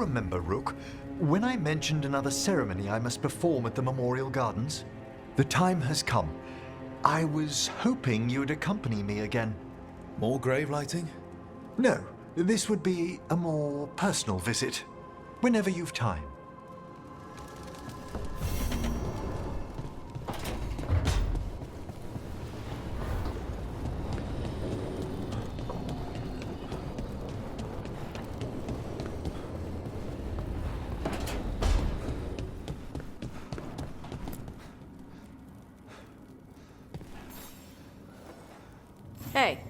remember, Rook, when I mentioned another ceremony I must perform at the Memorial Gardens? The time has come. I was hoping you'd accompany me again. More grave lighting? No, this would be a more personal visit. Whenever you've time. Hey,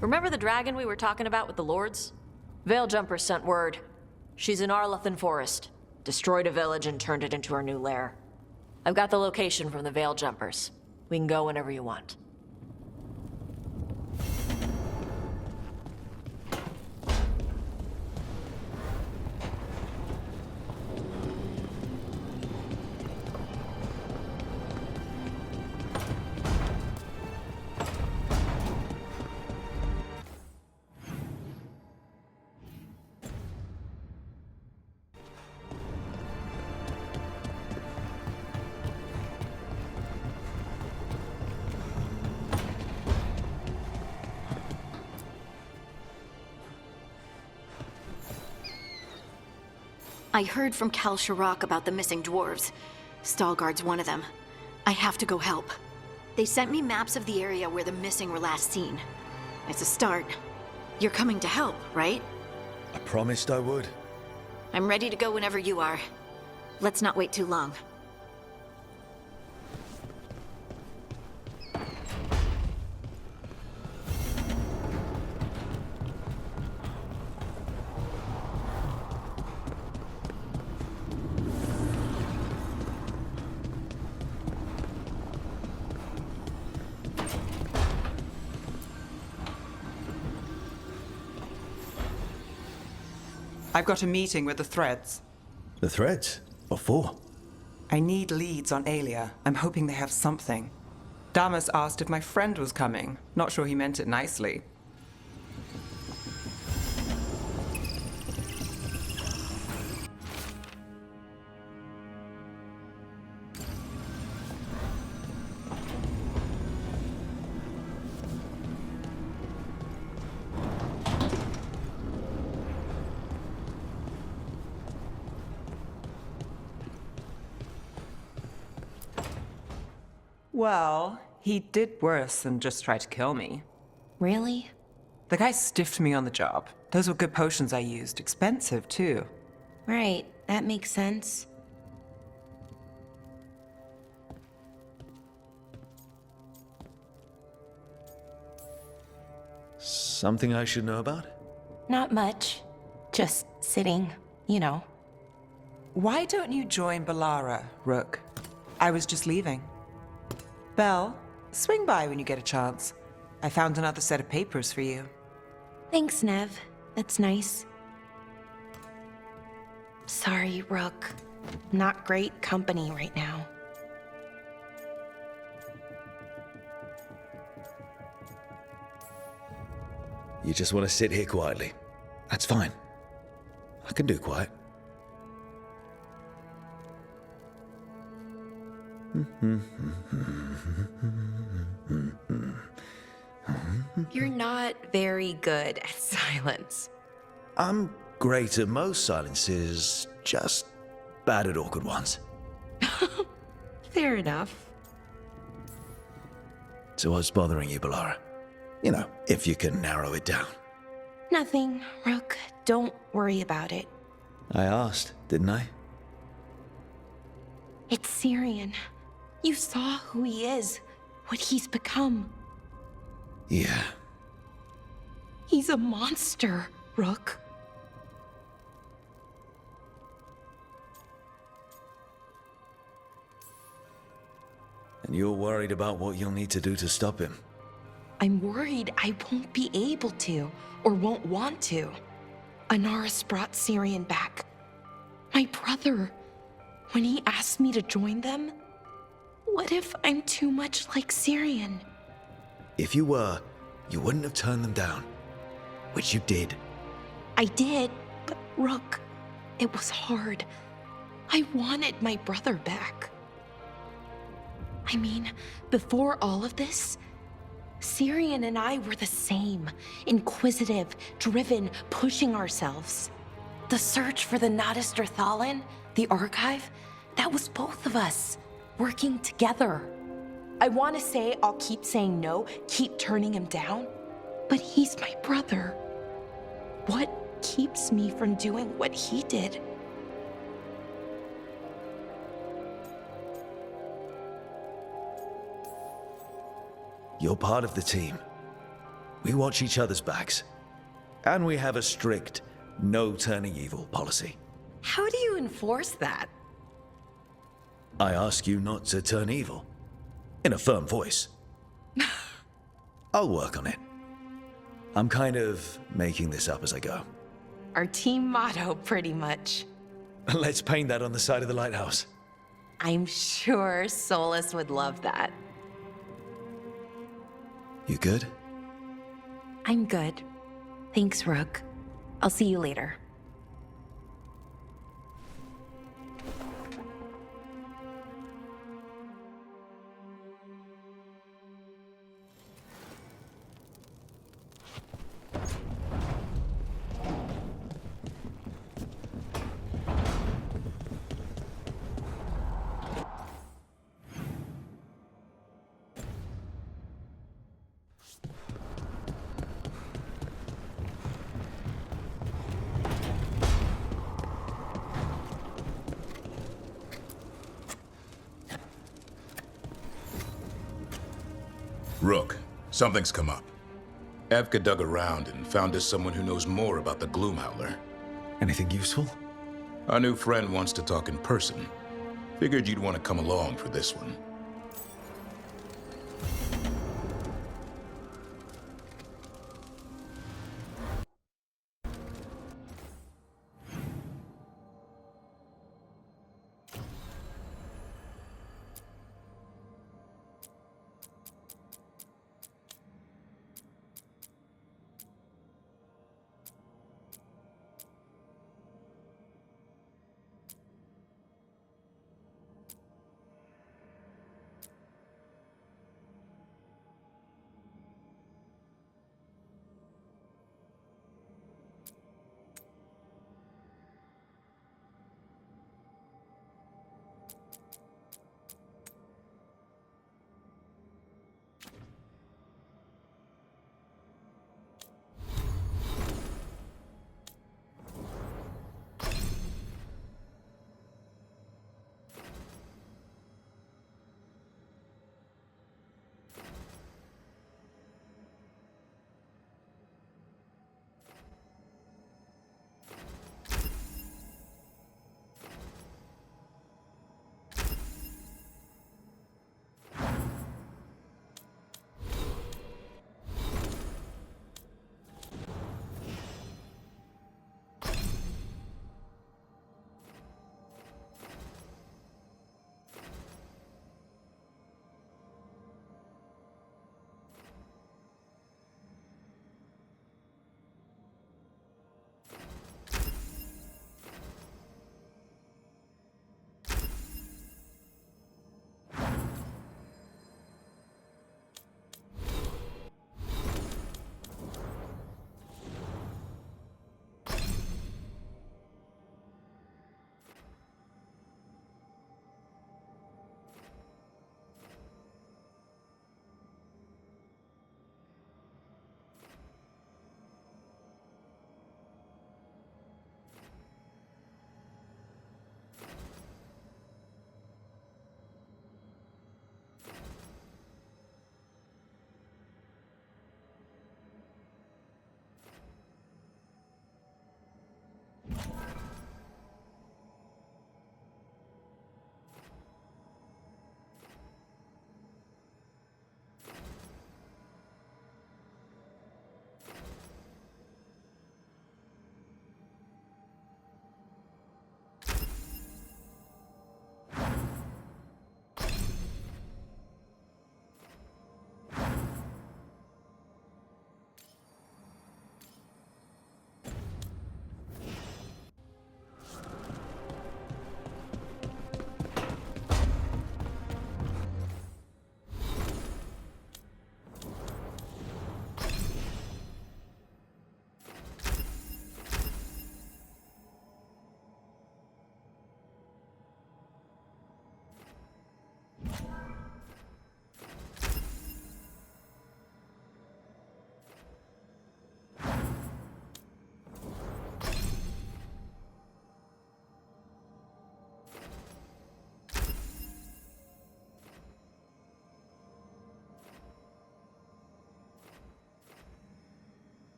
remember the dragon we were talking about with the lords? Veiljumpers sent word. She's in Arlethan Forest. Destroyed a village and turned it into her new lair. I've got the location from the Veiljumpers. We can go whenever you want. I heard from Kal Sharok about the missing dwarves. Stalguard's one of them. I have to go help. They sent me maps of the area where the missing were last seen. It's a start. You're coming to help, right? I promised I would. I'm ready to go whenever you are. Let's not wait too long. I've got a meeting with the Threads. The Threads? What for? I need leads on Aelia. I'm hoping they have something. Damas asked if my friend was coming. Not sure he meant it nicely. Well, he did worse than just try to kill me. Really? The guy stiffed me on the job. Those were good potions I used. Expensive, too. Right, that makes sense. Something I should know about? Not much. Just sitting, you know. Why don't you join Balara, Rook? I was just leaving. Belle, swing by when you get a chance. I found another set of papers for you. Thanks, Neve. That's nice. Sorry, Rook. Not great company right now. You just want to sit here quietly. That's fine. I can do quiet. You're not very good at silence. I'm great at most silences, just bad at awkward ones. Fair enough. So what's bothering you, Balara? You know, if you can narrow it down. Nothing, Rook. Don't worry about it. I asked, didn't I? It's Syrian. You saw who he is, what he's become. Yeah. He's a monster, Rook. And you're worried about what you'll need to do to stop him. I'm worried I won't be able to, or won't want to. Anaris brought Syrian back. My brother. When he asked me to join them, what if I'm too much like Syrian? If you were, you wouldn't have turned them down. Which you did. I did, but Rook, It was hard. I wanted my brother back. I mean, before all of this, Syrian and I were the same. Inquisitive, driven, pushing ourselves. The search for the Natus Thalin, the archive, that was both of us, working together. I want to say I'll keep saying no, keep turning him down, but he's my brother. What keeps me from doing what he did? You're part of the team. We watch each other's backs. And we have a strict no turning evil policy. How do you enforce that? I ask you not to turn evil. In a firm voice. I'll work on it. I'm kind of making this up as I go. Our team motto, pretty much. Let's paint that on the side of the lighthouse. I'm sure Solus would love that. You good? I'm good. Thanks, Rook. I'll see you later. Rook, something's come up. Evka dug around and found us someone who knows more about the Gloomhowler. Anything useful? Our new friend wants to talk in person. Figured you'd want to come along for this one.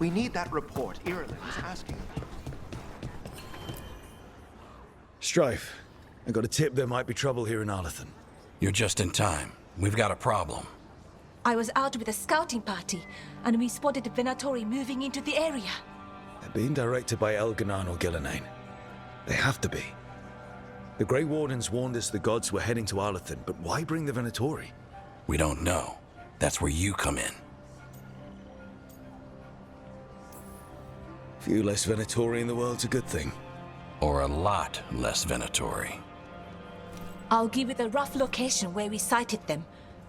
We need that report Ireland is asking about. Strife, I got a tip there might be trouble here in Arlathan. You're just in time. We've got a problem. I was out with a scouting party, and we spotted the Venatori moving into the area. They're being directed by Elganan or Gillenane. They have to be. The Grey Wardens warned us the gods were heading to Arlathan, but why bring the Venatori? We don't know. That's where you come in. Few less Venatori in the world's a good thing. Or a lot less Venatori. I'll give you the rough location where we sighted them,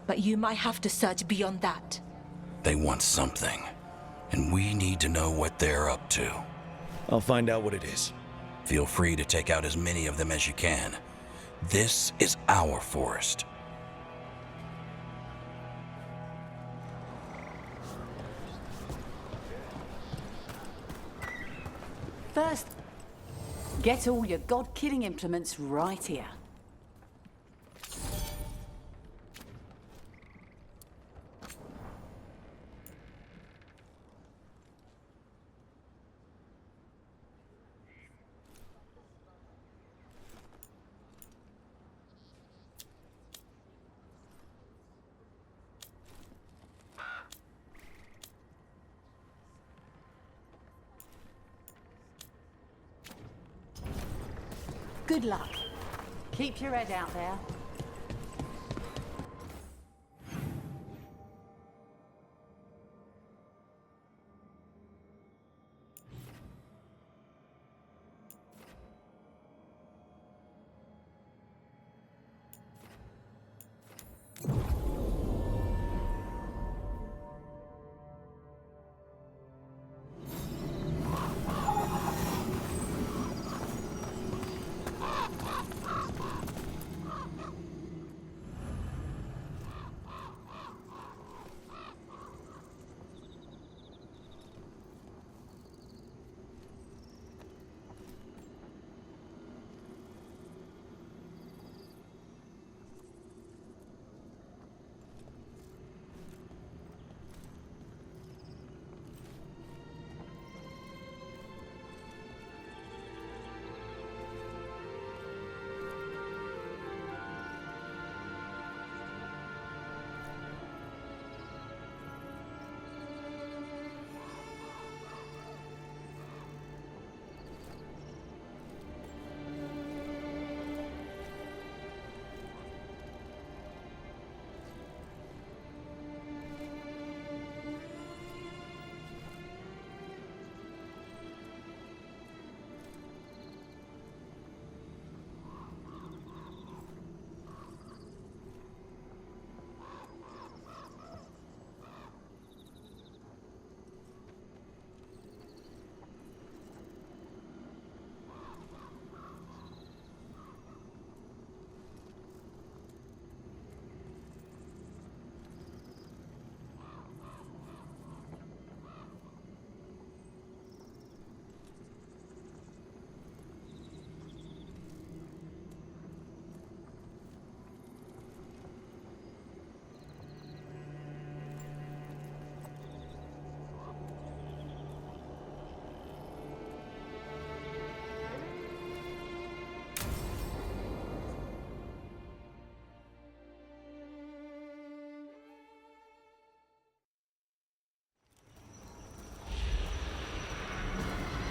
but you might have to search beyond that. They want something, and we need to know what they're up to. I'll find out what it is. Feel free to take out as many of them as you can. This is our forest. First, get all your god-killing implements right here. Good luck. Keep your head out there.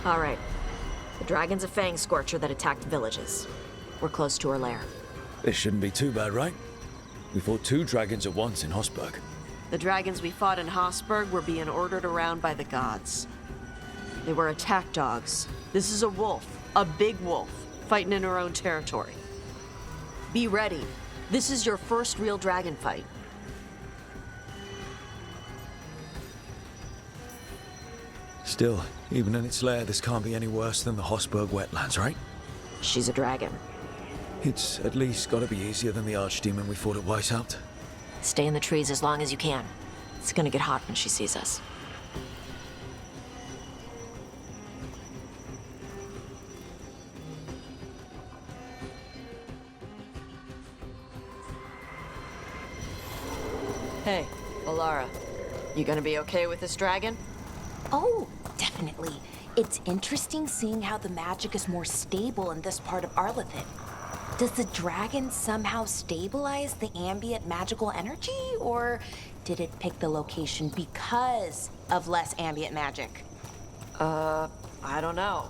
All right. The dragon's a fang scorcher that attacked villages. We're close to her lair. This shouldn't be too bad, right? We fought 2 dragons at once in Hosberg. The dragons we fought in Hosberg were being ordered around by the gods. They were attack dogs. This is a wolf, a big wolf, fighting in her own territory. Be ready. This is your first real dragon fight. Still, even in its lair, this can't be any worse than the Hosberg wetlands, right? She's a dragon. It's at least gotta be easier than the archdemon we fought at Weishaupt. Stay in the trees as long as you can. It's gonna get hot when she sees us. Hey, Alara. You gonna be okay with this dragon? Oh, definitely. It's interesting seeing how the magic is more stable in this part of Arlathan. Does the dragon somehow stabilize the ambient magical energy, or did it pick the location because of less ambient magic? I don't know.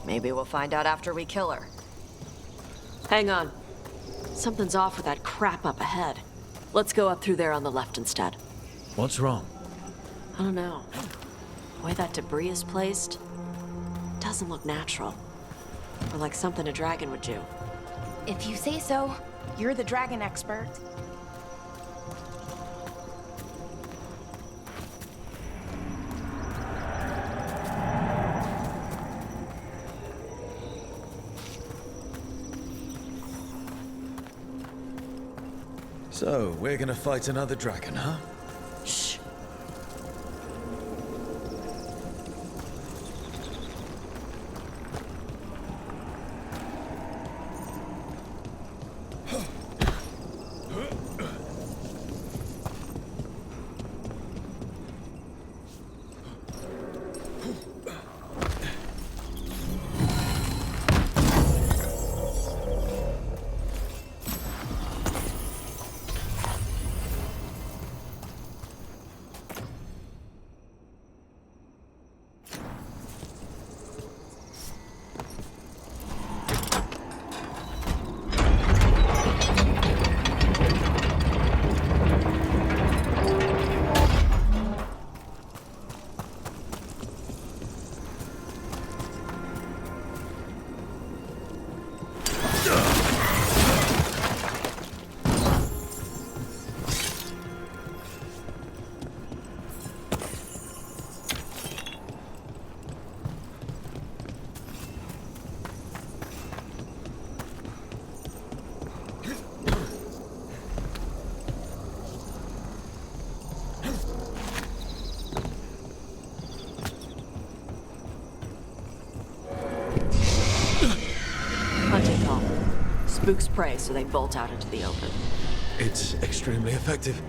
Maybe we'll find out after we kill her. Hang on. Something's off with that crap up ahead. Let's go up through there on the left instead. What's wrong? I don't know. The way that debris is placed doesn't look natural. Or like something a dragon would do. If you say so, you're the dragon expert. So, we're gonna fight another dragon, huh? Shh. Hunting call. Spooks prey, so they bolt out into the open. It's extremely effective.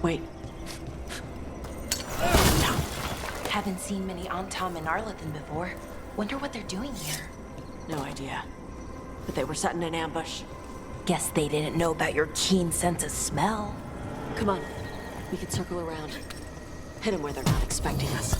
Wait. Haven't seen many Antam in Arlathan before. Wonder what they're doing here. No idea. But they were setting an ambush. Guess they didn't know about your keen sense of smell. Come on. We can circle around. Hit them where they're not expecting us.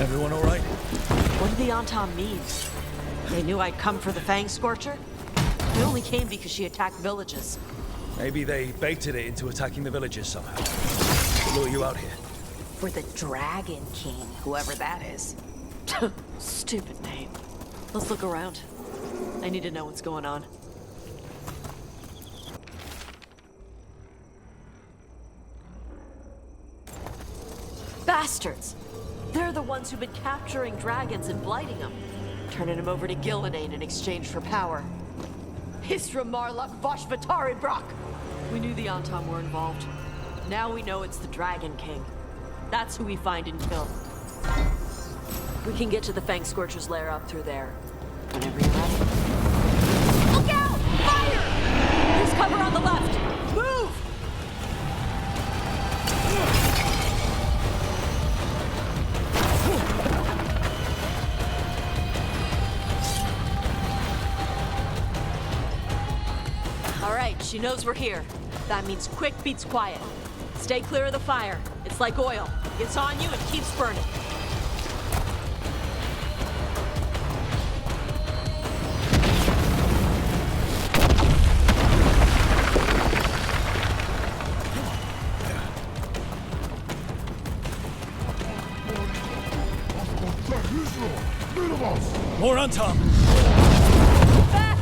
Everyone all right? What did the Antam mean? They knew I'd come for the Fang Scorcher? They only came because she attacked villages. Maybe they baited it into attacking the villagers somehow. To lure you out here. For the Dragon King, whoever that is. Stupid name. Let's look around. I need to know what's going on. bastards! They're the ones who've been capturing dragons and blighting them, turning them over to Gillinane in exchange for power. Hisra Marluk Voshvatari Brock! We knew the Antam were involved. Now we know it's the Dragon King. That's who we find and kill. We can get to the Fang Scorcher's lair up through there. Whenever you're ready. Look out! Fire! There's cover on the left! Move! All right, she knows we're here. That means quick beats quiet. Stay clear of the fire. It's like oil. It's on you and keeps burning. More on top! Back!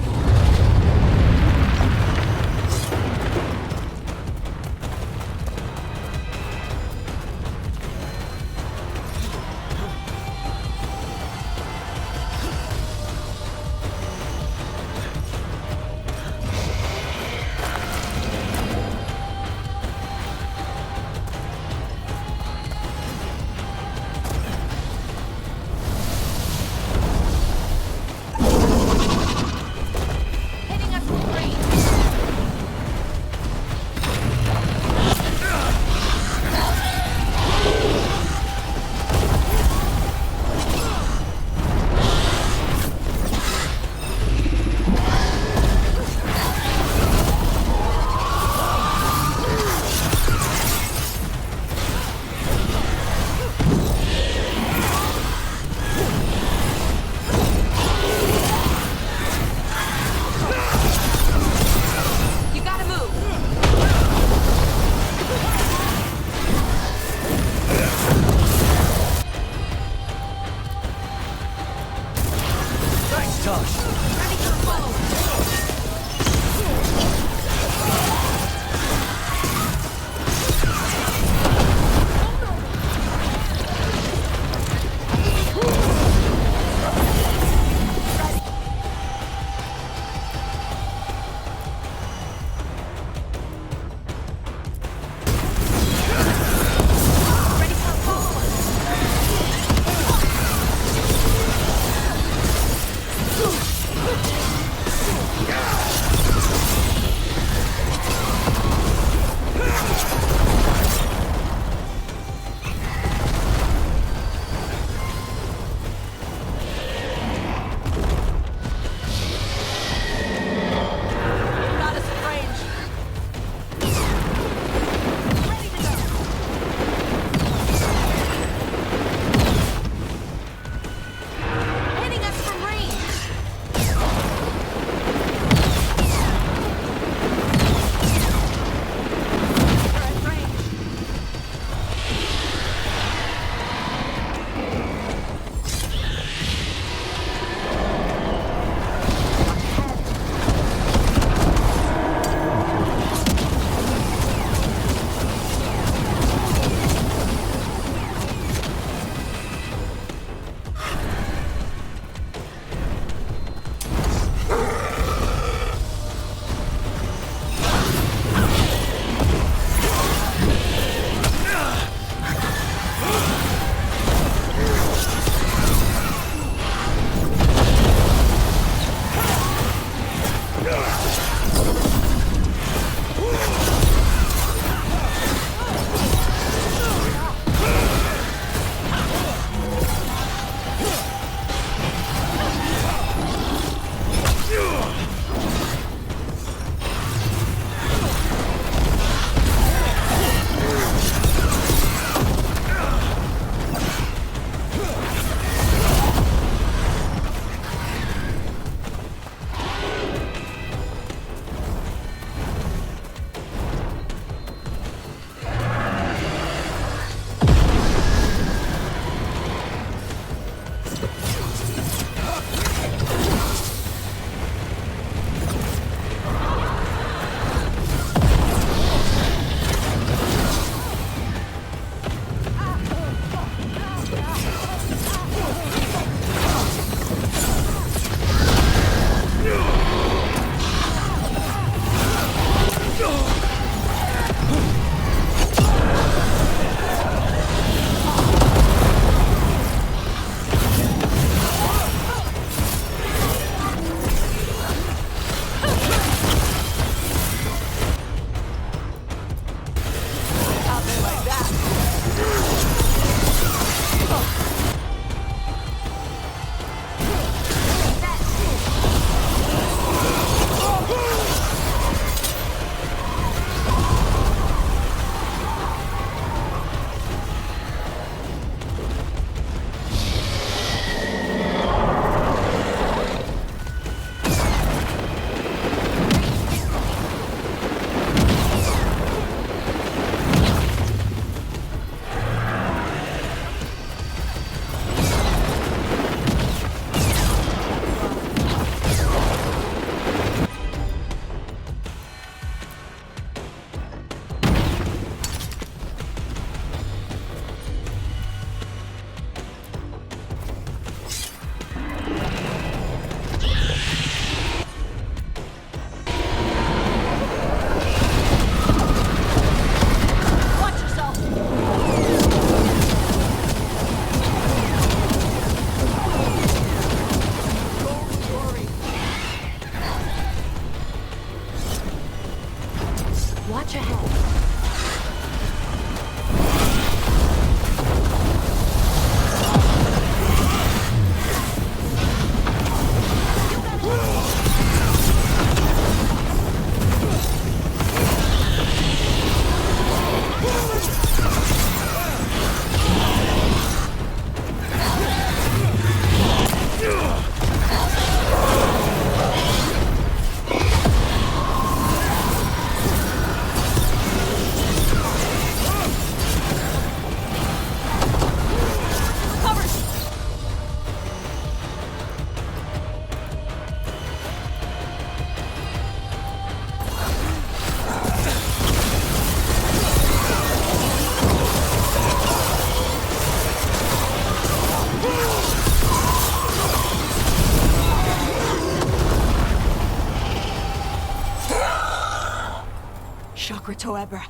Toebra!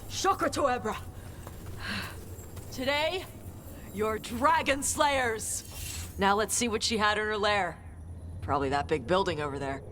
Shokra Toebra! Today, you're dragon slayers! Now let's see what she had in her lair. Probably that big building over there.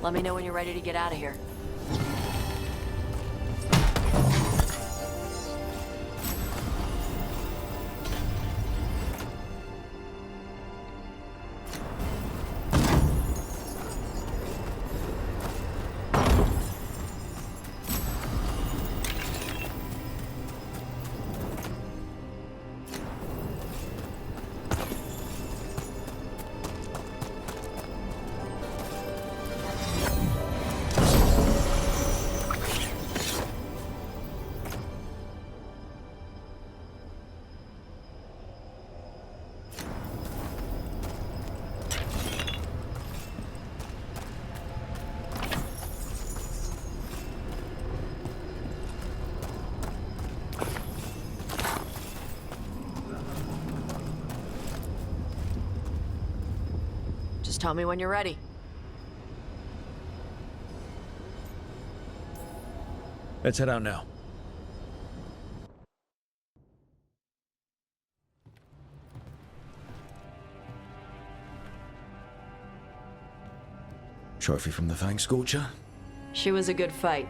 Let me know when you're ready to get out of here. Just tell me when you're ready. Let's head out now. Trophy from the Fang Scorcher? She was a good fight.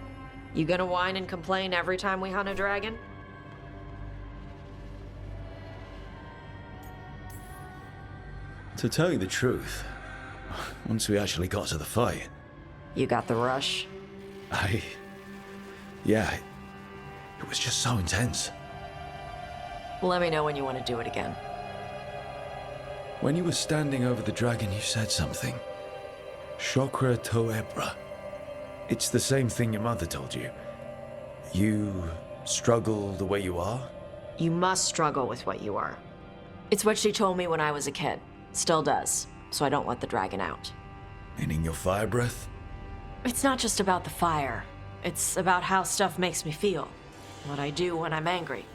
You gonna whine and complain every time we hunt a dragon? To tell you the truth, once we actually got to the fight... You got the rush? Yeah, it was just so intense. Let me know when you want to do it again. When you were standing over the dragon, you said something. Shokra Toebra. It's the same thing your mother told you. You struggle the way you are? You must struggle with what you are. It's what she told me when I was a kid. Still does, so I don't let the dragon out. Meaning your fire breath? It's not just about the fire. It's about how stuff makes me feel. What I do when I'm angry.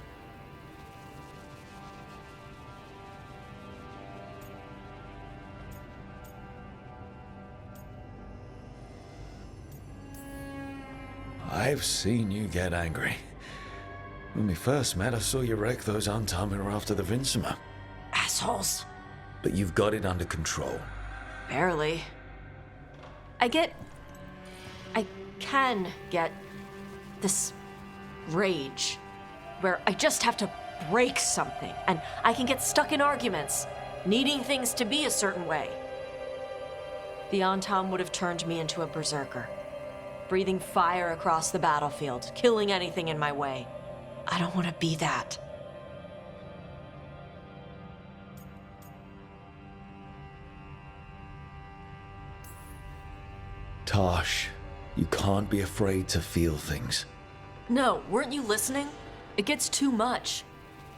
I've seen you get angry. When we first met, I saw you wreck those Antamir after the Vinsima. Assholes. But you've got it under control. Barely. I can get this rage where I just have to break something, and I can get stuck in arguments, needing things to be a certain way. The Antam would have turned me into a berserker, breathing fire across the battlefield, killing anything in my way. I don't want to be that. Taash, you can't be afraid to feel things. No, weren't you listening? It gets too much.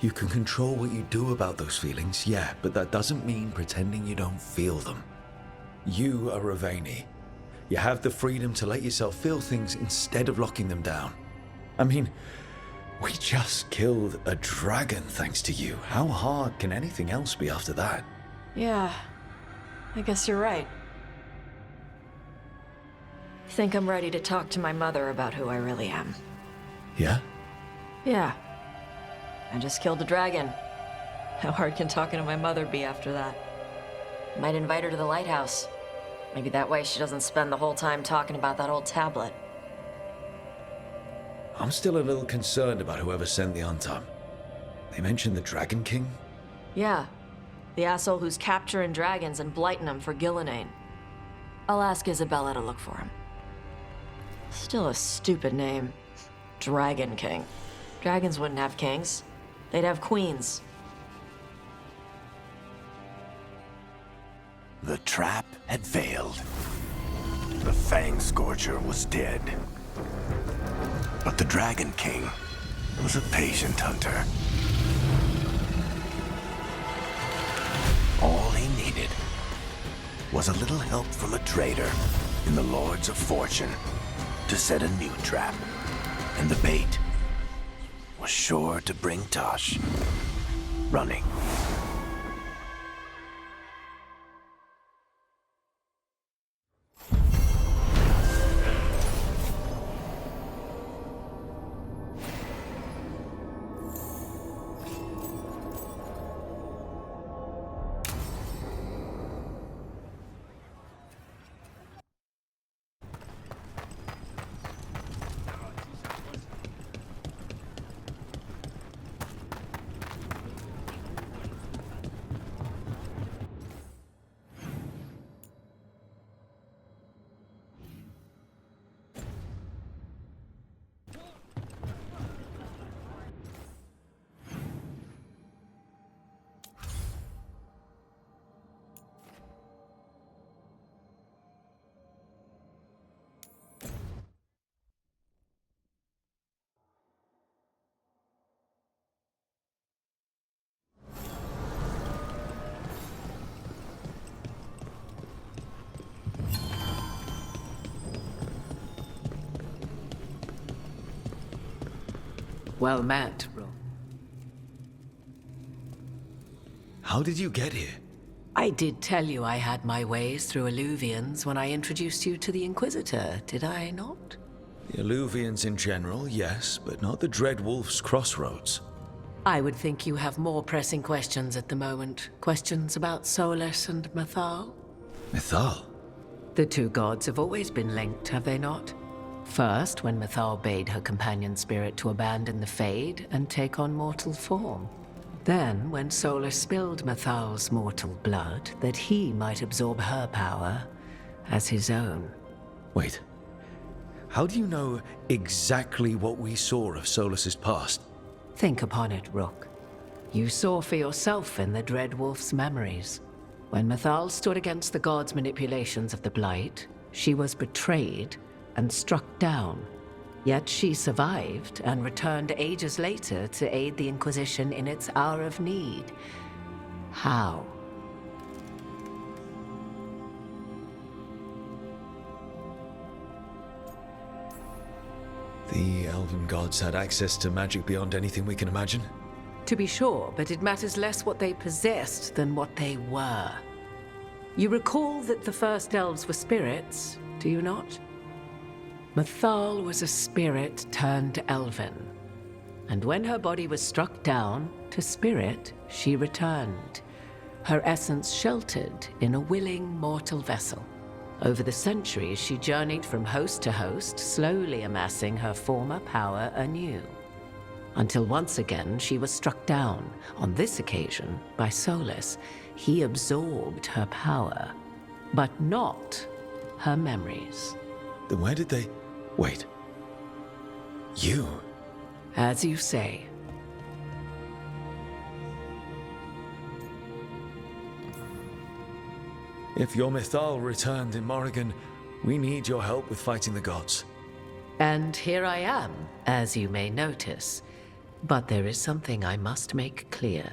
You can control what you do about those feelings, yeah, but that doesn't mean pretending you don't feel them. You are Ravani. You have the freedom to let yourself feel things instead of locking them down. I mean, we just killed a dragon thanks to you. How hard can anything else be after that? Yeah, I guess you're right. I think I'm ready to talk to my mother about who I really am. Yeah? Yeah. I just killed a dragon. How hard can talking to my mother be after that? Might invite her to the lighthouse. Maybe that way she doesn't spend the whole time talking about that old tablet. I'm still a little concerned about whoever sent the Antam. They mentioned the Dragon King? Yeah. The asshole who's capturing dragons and blighting them for Gillinane. I'll ask Isabella to look for him. Still a stupid name. Dragon King. Dragons wouldn't have kings. They'd have queens. The trap had failed. The Fang Scorcher was dead. But the Dragon King, was a patient hunter. All he needed was a little help from a trader in the Lords of Fortune to set a new trap. And the bait was sure to bring Taash running. Well met, Rook. How did you get here? I did tell you I had my ways through Alluvians when I introduced you to the Inquisitor, did I not? The Alluvians in general, yes, but not the Dreadwolf's Crossroads. I would think you have more pressing questions at the moment. Questions about Solus and Mythal? Mythal? The two gods have always been linked, have they not? First, when Mythal bade her companion spirit to abandon the Fade and take on mortal form. Then, when Solus spilled Mythal's mortal blood, that he might absorb her power as his own. Wait. How do you know exactly what we saw of Solus's past? Think upon it, Rook. You saw for yourself in the Dreadwolf's memories. When Mythal stood against the gods' manipulations of the Blight, she was betrayed and struck down. Yet she survived and returned ages later to aid the Inquisition in its hour of need. How? The Elven gods had access to magic beyond anything we can imagine? To be sure, but it matters less what they possessed than what they were. You recall that the first elves were spirits, do you not? Mythal was a spirit turned elven, and when her body was struck down, to spirit she returned, her essence sheltered in a willing mortal vessel. Over the centuries she journeyed from host to host, slowly amassing her former power anew, until once again she was struck down, on this occasion by Solus. He absorbed her power, but not her memories. Then where did they... Wait. You? As you say. If your Mythal returned in Morrigan, we need your help with fighting the gods. And here I am, as you may notice. But there is something I must make clear.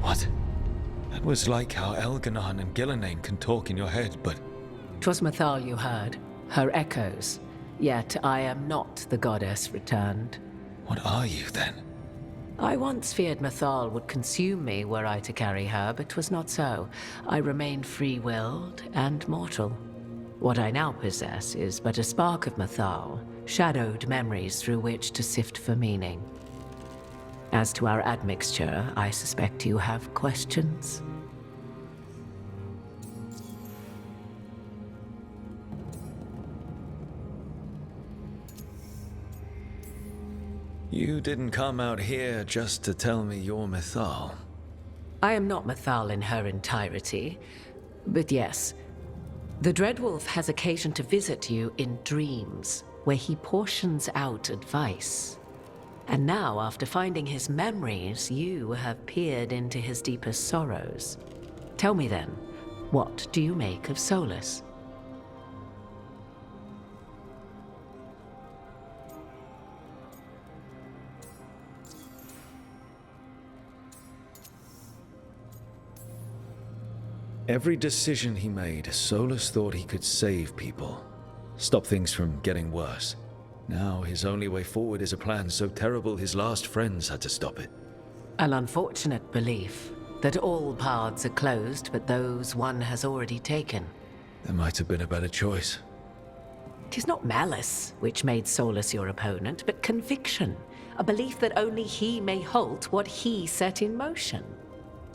What? That was like how Elganon and Gillenane can talk in your head, but... 'Twas Mythal you heard, her echoes. Yet I am not the goddess returned. What are you, then? I once feared Mythal would consume me were I to carry her, but 'twas not so. I remain free-willed and mortal. What I now possess is but a spark of Mythal, shadowed memories through which to sift for meaning. As to our admixture, I suspect you have questions. You didn't come out here just to tell me you're Mythal. I am not Mythal in her entirety, but yes, the Dreadwolf has occasion to visit you in dreams, where he portions out advice. And now, after finding his memories, you have peered into his deepest sorrows. Tell me then, What do you make of Solus? Every decision he made, Solus thought he could save people, stop things from getting worse. Now his only way forward is a plan so terrible his last friends had to stop it. An unfortunate belief that all paths are closed but those one has already taken. There might have been a better choice. 'Tis not malice which made Solus your opponent, but conviction, a belief that only he may halt what he set in motion.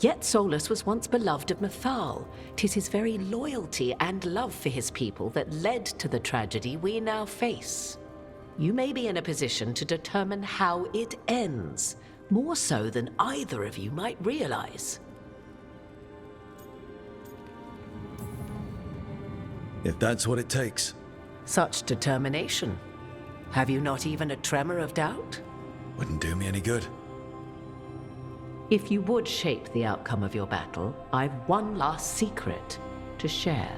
Yet Solus was once beloved of Mythal. 'Tis his very loyalty and love for his people that led to the tragedy we now face. You may be in a position to determine how it ends, more so than either of you might realize. If that's what it takes. Such determination. Have you not even a tremor of doubt? Wouldn't do me any good. If you would shape the outcome of your battle, I've one last secret to share.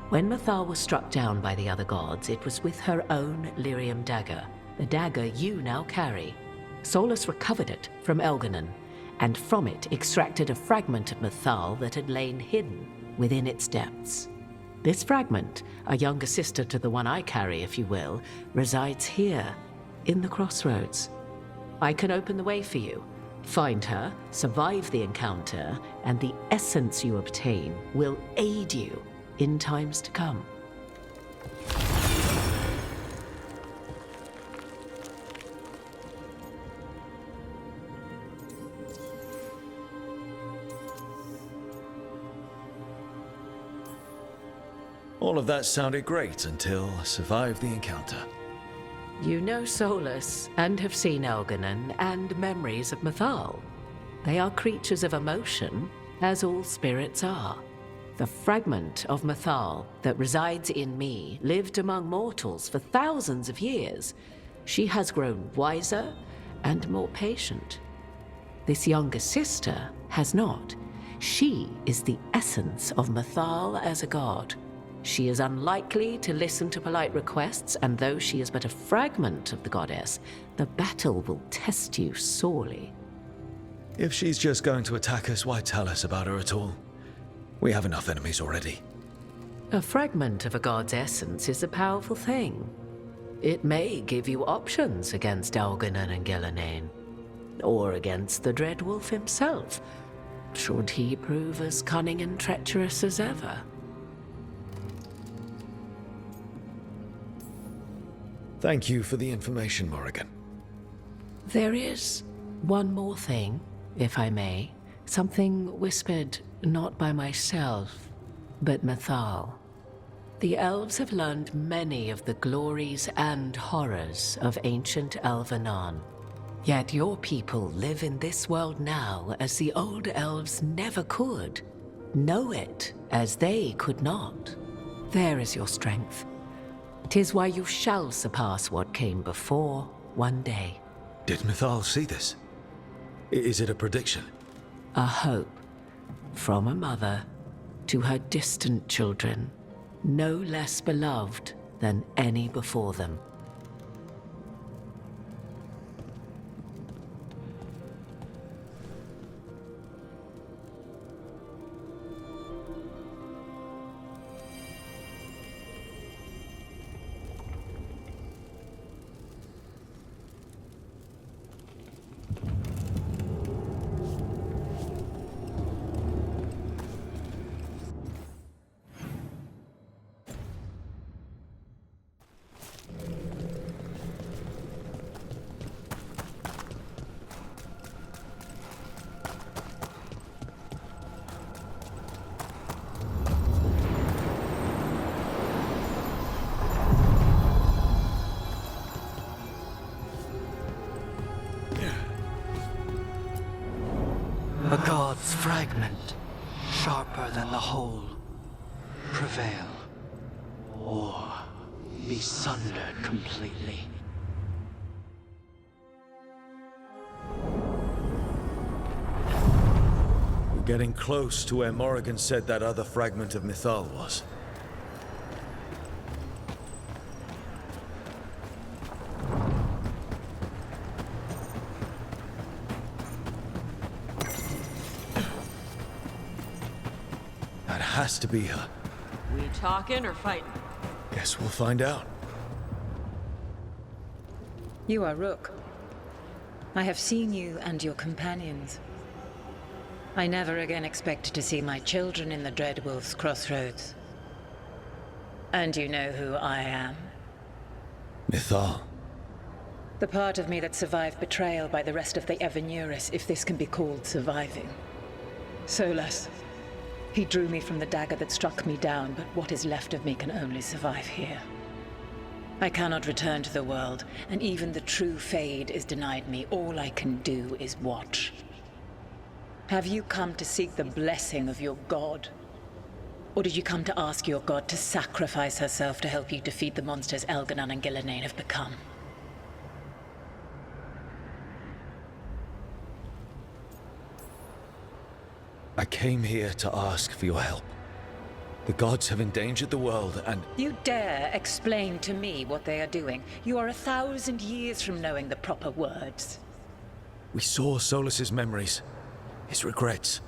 When Mythal was struck down by the other gods, it was with her own lyrium dagger, the dagger you now carry. Solus recovered it from Elganon, and from it extracted a fragment of Mythal that had lain hidden within its depths. This fragment, a younger sister to the one I carry, if you will, resides here, in the crossroads. I can open the way for you. Find her, survive the encounter, and the essence you obtain will aid you in times to come. All of that sounded great until survive the encounter. You know Solus, and have seen Elganon, and memories of Mythal. They are creatures of emotion, as all spirits are. The fragment of Mythal that resides in me lived among mortals for thousands of years. She has grown wiser and more patient. This younger sister has not. She is the essence of Mythal as a god. She is unlikely to listen to polite requests, and though she is but a fragment of the goddess, the battle will test you sorely. If she's just going to attack us, why tell us about her at all? We have enough enemies already. A fragment of a god's essence is a powerful thing. It may give you options against Elganon and Gillenane, or against the Dread Wolf himself, should he prove as cunning and treacherous as ever. Thank you for the information, Morrigan. There is one more thing, if I may. Something whispered not by myself, but Mythal. The elves have learned many of the glories and horrors of ancient Elvenon. Yet your people live in this world now as the old elves never could. Know it as they could not. There is your strength. 'Tis why you shall surpass what came before one day. Did Mythal see this? Is it a prediction? A hope from a mother to her distant children, no less beloved than any before them. A god's fragment, sharper than the whole. Prevail, or be sundered completely. getting close to where Morrigan said that other fragment of Mythal was. That has to be her. We talking or fighting? Guess we'll find out. You are Rook. I have seen you and your companions. I never again expected to see my children in the Dreadwolf's crossroads. And you know who I am? Mythal. The part of me that survived betrayal by the rest of the Evanuris, if this can be called surviving. Solas. He drew me from the dagger that struck me down, but what is left of me can only survive here. I cannot return to the world, and even the true Fade is denied me. All I can do is watch. Have you come to seek the blessing of your god? Or did you come to ask your god to sacrifice herself to help you defeat the monsters Elganon and Gillenane have become? I came here to ask for your help. The gods have endangered the world and... You dare explain to me what they are doing? You are 1,000 years from knowing the proper words. We saw Solas's memories, his regrets.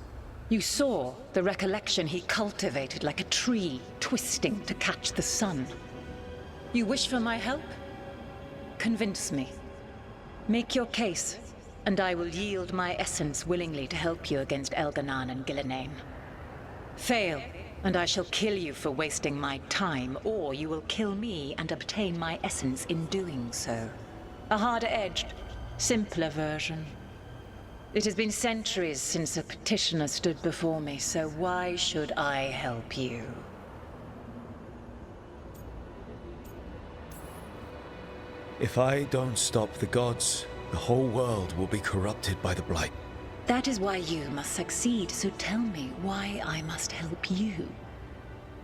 You saw the recollection he cultivated like a tree, twisting to catch the sun. You wish for my help? Convince me. Make your case, and I will yield my essence willingly to help you against Elganon and Gillenane. Fail, and I shall kill you for wasting my time, or you will kill me and obtain my essence in doing so. A harder-edged, simpler version. It has been centuries since a petitioner stood before me, so why should I help you? If I don't stop the gods, the whole world will be corrupted by the Blight. That is why you must succeed, so tell me why I must help you.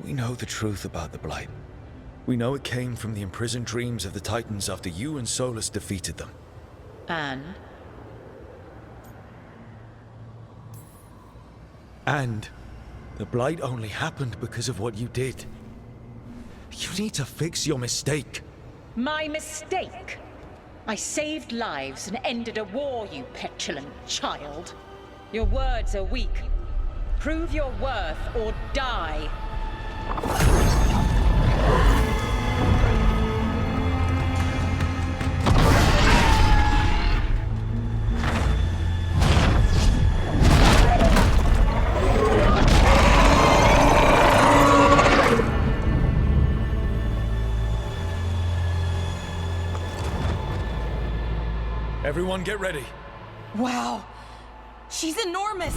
We know the truth about the Blight. We know it came from the imprisoned dreams of the Titans after you and Solas defeated them. And the Blight only happened because of what you did. You need to fix your mistake. My mistake? I saved lives and ended a war, you petulant child. Your words are weak. Prove your worth or die. Everyone get ready. Wow. She's enormous.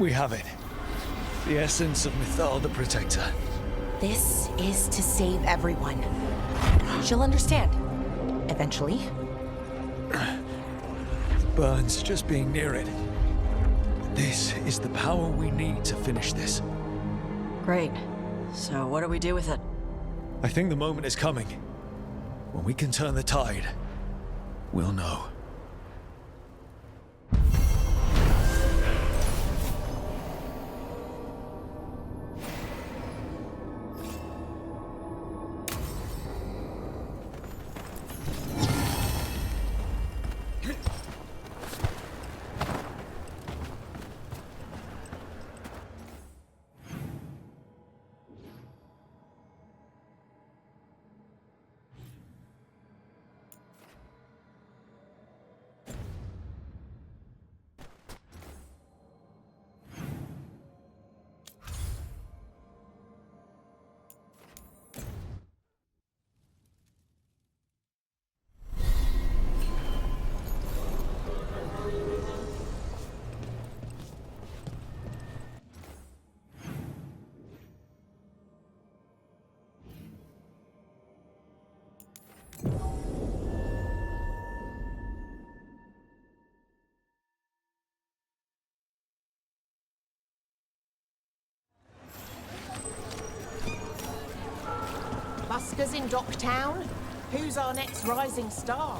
We have it. The essence of Mythal the Protector. This is to save everyone. She'll understand. Eventually. Burns just being near it. This is the power we need to finish this. Great. So what do we do with it? I think the moment is coming. When we can turn the tide, we'll know. Buskers in Docktown? Who's our next rising star?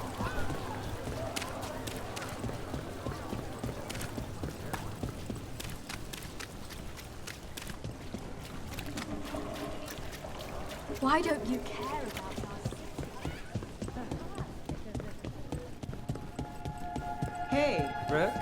Why don't you care about us? Hey, Rook.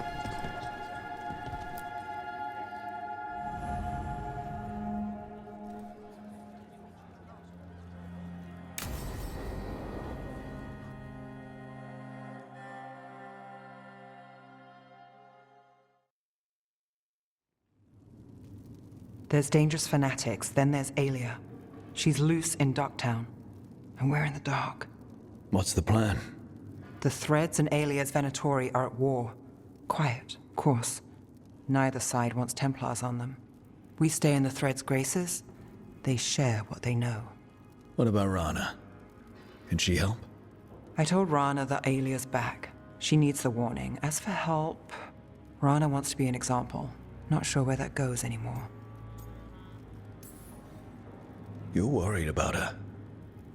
There's dangerous fanatics, then there's Aelia. She's loose in Docktown, and we're in the dark. What's the plan? The Threads and Aelia's Venatori are at war. Quiet, of course. Neither side wants Templars on them. We stay in the Threads' graces. They share what they know. What about Rana? Can she help? I told Rana that Aelia's back. She needs the warning. As for help, Rana wants to be an example. Not sure where that goes anymore. You're worried about her.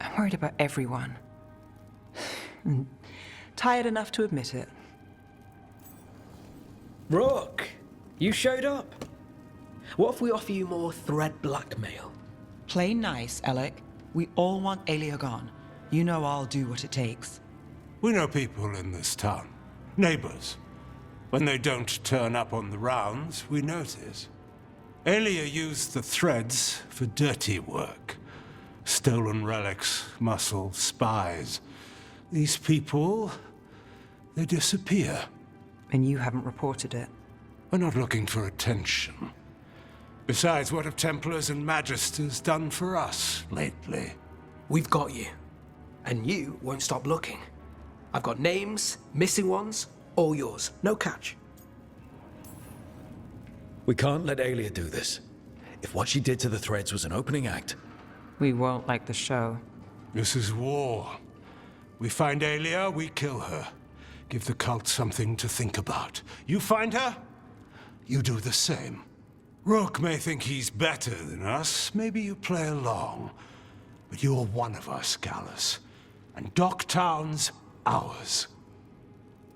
I'm worried about everyone. Tired enough to admit it. Rook, you showed up. What if we offer you more thread blackmail? Play nice, Alec. We all want Aelia gone. You know I'll do what it takes. We know people in this town. Neighbors. When they don't turn up on the rounds, we notice. Aelia used the Threads for dirty work. Stolen relics, muscle, spies. These people, they disappear. And you haven't reported it. We're not looking for attention. Besides, what have Templars and Magisters done for us lately? We've got you. And you won't stop looking. I've got names, missing ones, all yours. No catch. We can't let Aelia do this. If what she did to the Threads was an opening act... We won't like the show. This is war. We find Aelia, we kill her. Give the cult something to think about. You find her, you do the same. Rook may think he's better than us. Maybe you play along. But you're one of us, Gallus. And Docktown's ours.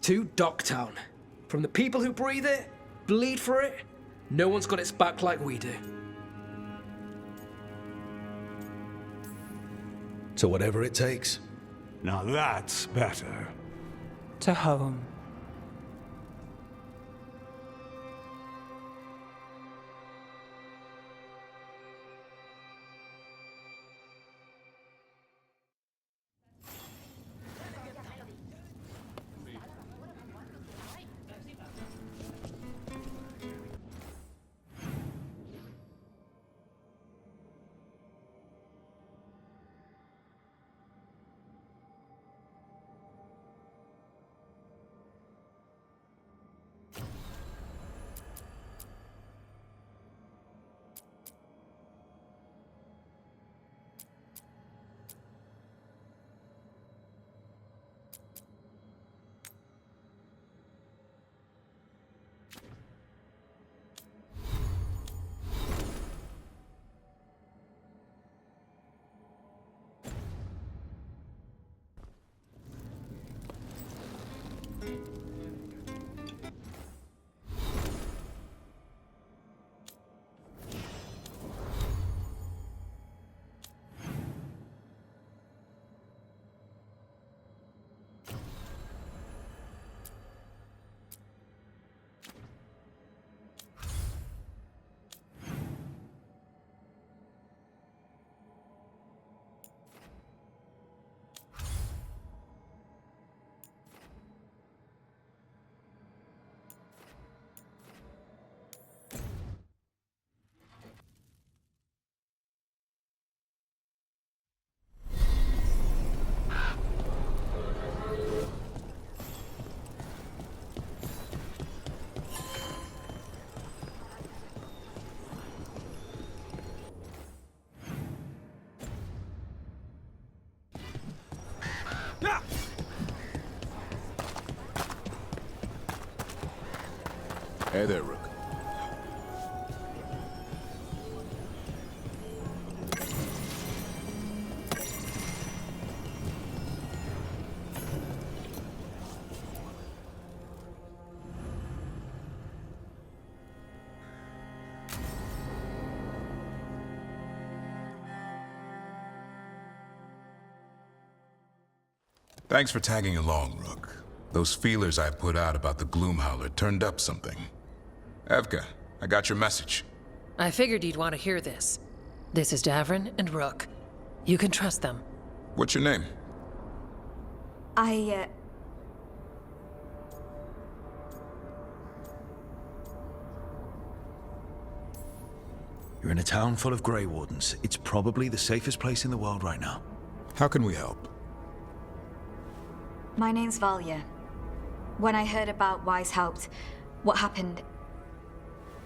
To Docktown. From the people who breathe it, bleed for it, no one's got its back like we do. So whatever it takes. Now that's better. To home. Hey there, Rook. Thanks for tagging along, Rook. Those feelers I put out about the Gloomhowler turned up something. Evka, I got your message. I figured you'd want to hear this. This is Davrin and Rook. You can trust them. What's your name? You're in a town full of Grey Wardens. It's probably the safest place in the world right now. How can we help? My name's Valya. When I heard about Weishaupt, what happened...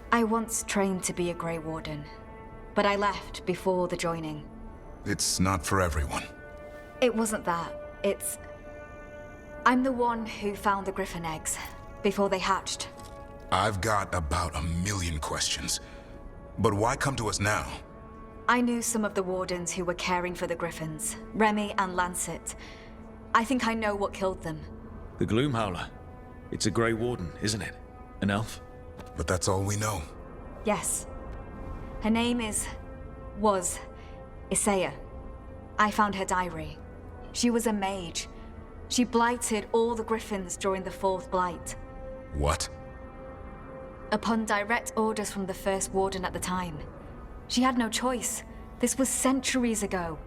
I once trained to be a Grey Warden, but I left before the joining. It's not for everyone. It wasn't that. It's... I'm the one who found the griffin eggs, before they hatched. I've got about 1,000,000 questions. But why come to us now? I knew some of the Wardens who were caring for the griffins, Remy and Lancet. I think I know what killed them. The Gloomhowler. It's a Grey Warden, isn't it? An elf? But that's all we know. Yes. Her name was Isaiah. I found her diary. She was a mage. She blighted all the griffins during the Fourth Blight. What? Upon direct orders from the First Warden at the time. She had no choice. This was centuries ago.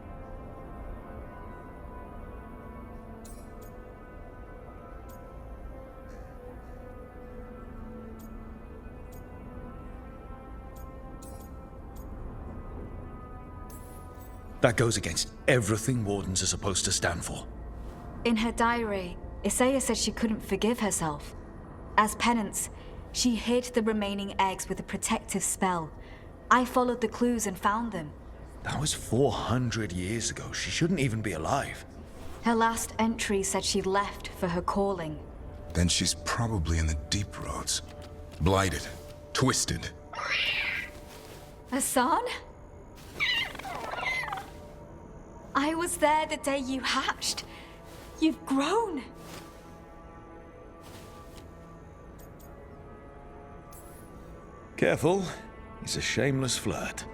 That goes against everything Wardens are supposed to stand for. In her diary, Isaiah said she couldn't forgive herself. As penance, she hid the remaining eggs with a protective spell. I followed the clues and found them. That was 400 years ago. She shouldn't even be alive. Her last entry said she left for her calling. Then she's probably in the deep roads. Blighted. Twisted. Hassan? I was there the day you hatched. You've grown. Careful. He's a shameless flirt.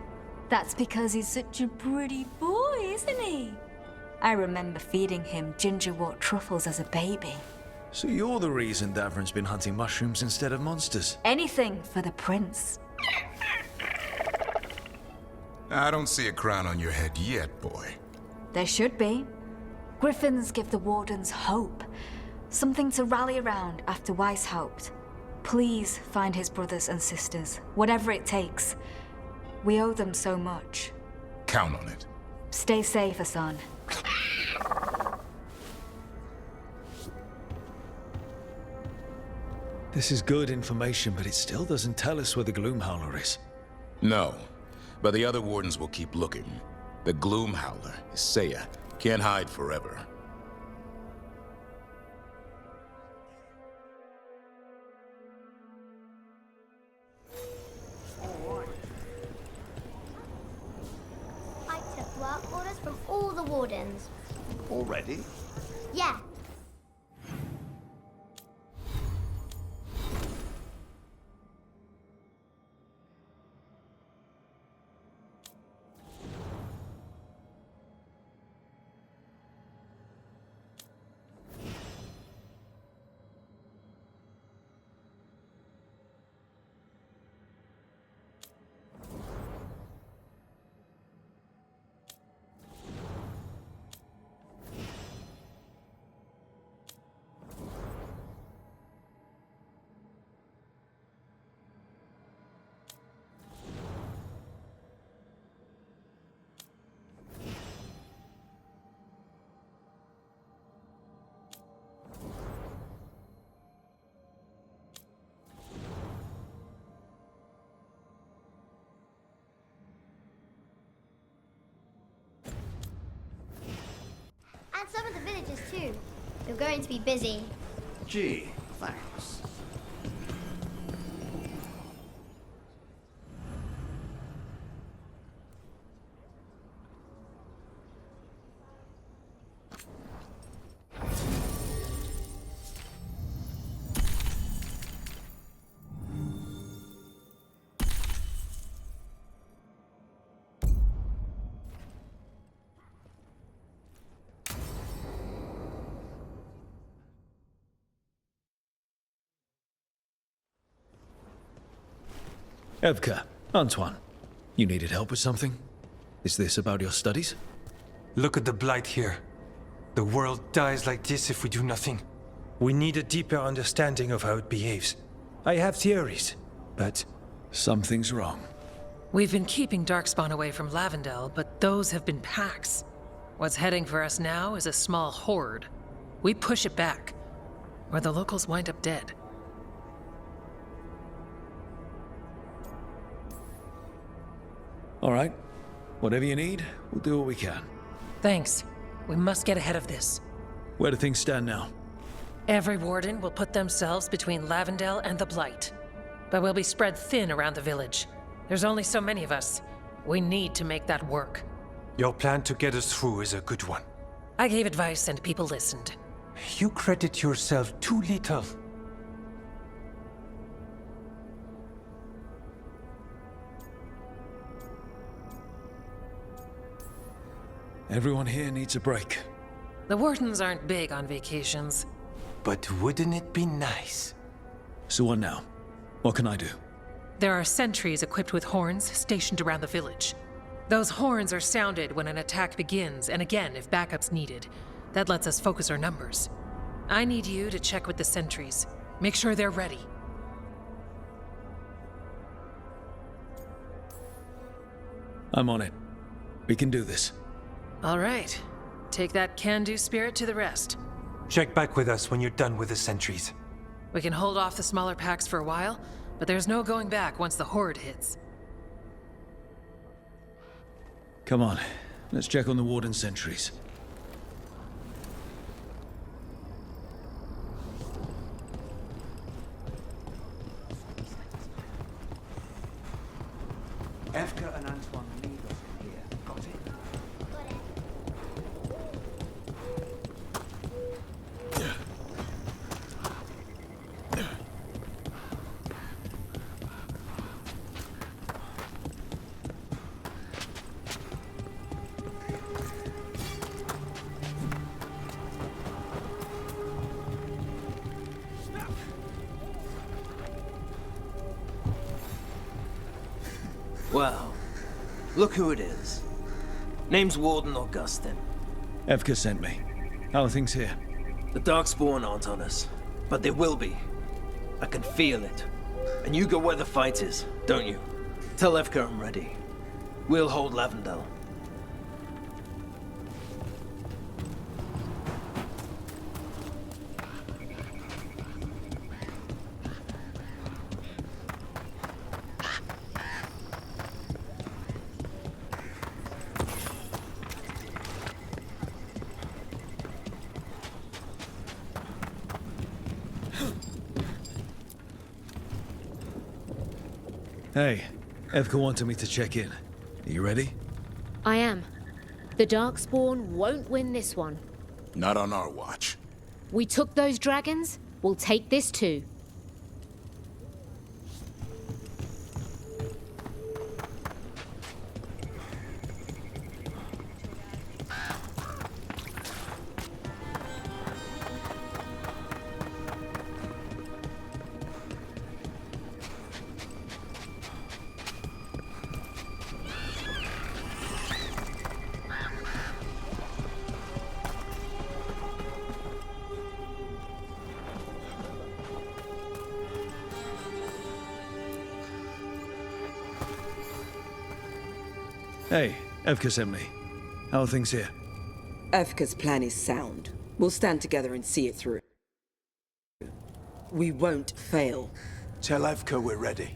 That's because he's such a pretty boy, isn't he? I remember feeding him gingerwort truffles as a baby. So you're the reason Davrin's been hunting mushrooms instead of monsters? Anything for the prince. I don't see a crown on your head yet, boy. There should be. Griffins give the Wardens hope. Something to rally around after Weishaupt. Please find his brothers and sisters, whatever it takes. We owe them so much. Count on it. Stay safe, Hassan. This is good information, but it still doesn't tell us where the Gloomhowler is. No, but the other Wardens will keep looking. The Gloomhowler, Isaiah, can't hide forever. I took work orders from all the Wardens. Already? Yeah. And some of the villagers messages too. You're going to be busy. Gee, thanks. Evka, Antoine, you needed help with something? Is this about your studies? Look at the blight here. The world dies like this if we do nothing. We need a deeper understanding of how it behaves. I have theories, but... Something's wrong. We've been keeping Darkspawn away from Lavendel, but those have been packs. What's heading for us now is a small horde. We push it back, or the locals wind up dead. All right. Whatever you need, we'll do what we can. Thanks. We must get ahead of this. Where do things stand now? Every warden will put themselves between Lavendel and the Blight. But we'll be spread thin around the village. There's only so many of us. We need to make that work. Your plan to get us through is a good one. I gave advice and people listened. You credit yourself too little. Everyone here needs a break. The wardens aren't big on vacations. But wouldn't it be nice? So what now? What can I do? There are sentries equipped with horns stationed around the village. Those horns are sounded when an attack begins, and again if backup's needed. That lets us focus our numbers. I need you to check with the sentries. Make sure they're ready. I'm on it. We can do this. All right. Take that can-do spirit to the rest. Check back with us when you're done with the sentries. We can hold off the smaller packs for a while, but there's no going back once the horde hits. Come on. Let's check on the warden sentries. Evka and Antoine leave us here. Got it? Well, look who it is. Name's Warden Augustin. Evka sent me. How are things here? The Darkspawn aren't on us, but they will be. I can feel it. And you go where the fight is, don't you? Tell Evka I'm ready. We'll hold Lavendel. Hey, Evka wanted me to check in. Are you ready? I am. The Darkspawn won't win this one. Not on our watch. We took those dragons, we'll take this too. Hey, Evka sent me. How are things here? Evka's plan is sound. We'll stand together and see it through. We won't fail. Tell Evka we're ready.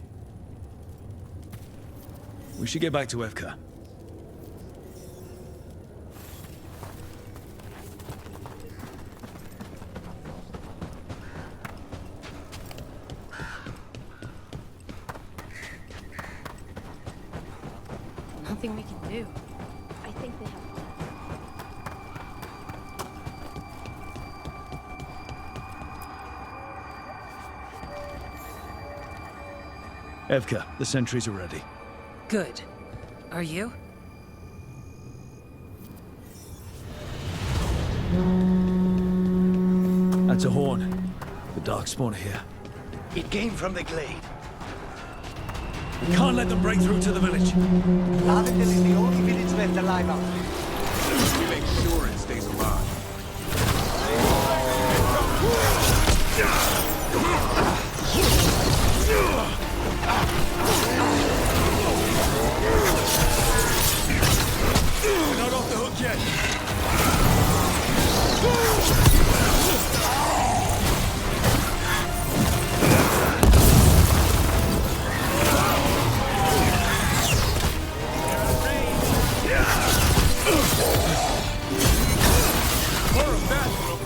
We should get back to Evka. anything we can do. I think we have. Evka, the sentries are ready. Good. Are you? That's a horn. The Darkspawn are here. It came from the glade. We can't let them break through to the village. Lavendel is the only village left alive out there. We make sure it stays alive. We're not off the hook yet. More of that, Rook.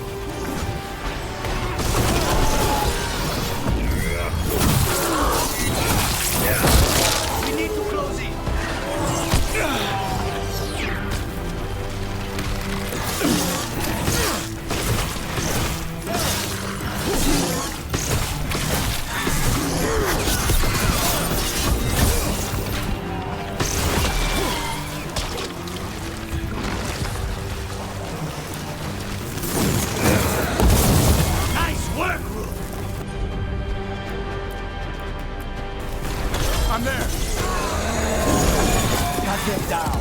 We need to close in. Nice work, Rook. I'm there. Cut them down.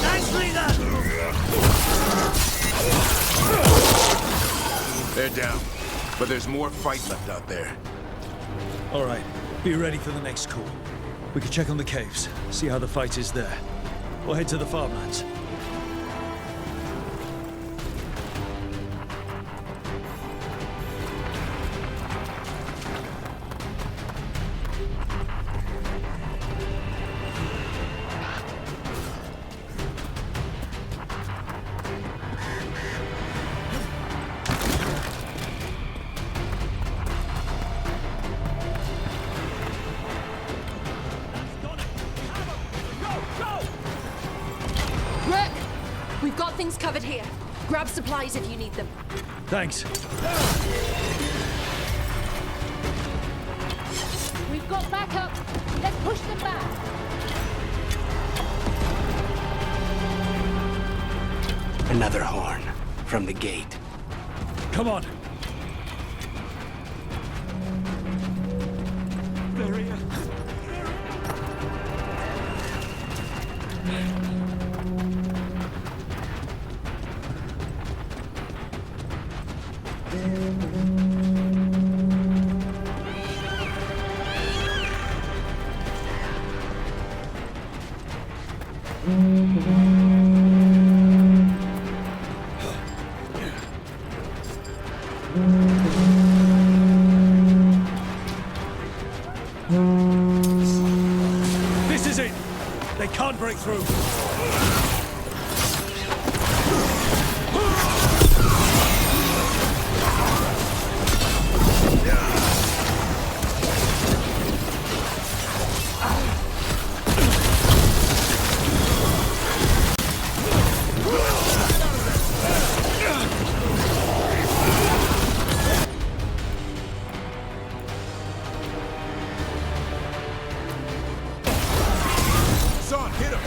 Nicely done. They're down. But there's more fight left out there. All right, be ready for the next call. We can check on the caves, see how the fight is there. Or head to the farmlands. Rook! We've got things covered here. Grab supplies if you need them. Thanks. We've got backup. Let's push them back. Another horn from the gate. Come on. This is it. They can't break through. Son, hit him!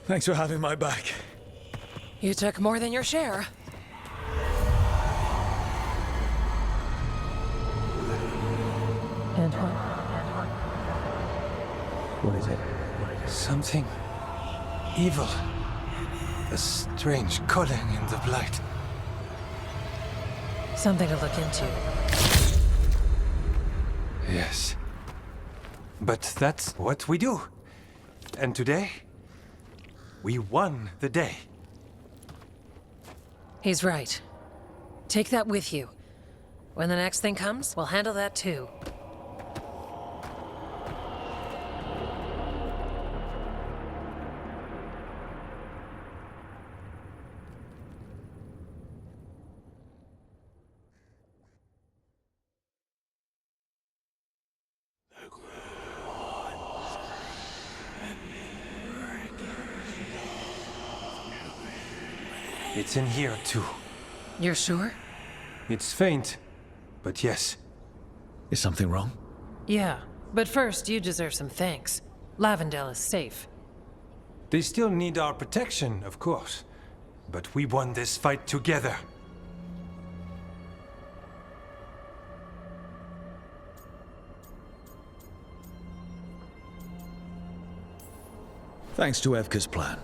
Thanks for having my back. You took more than your share. Antoine? What is it? Something evil. A strange calling in the blight. Something to look into. Yes. But that's what we do. And today, we won the day. He's right. Take that with you. When the next thing comes, we'll handle that too. It's in here, too. You're sure? It's faint, but yes. Is something wrong? Yeah, but first, you deserve some thanks. Lavendale is safe. They still need our protection, of course. But we won this fight together. Thanks to Evka's plan.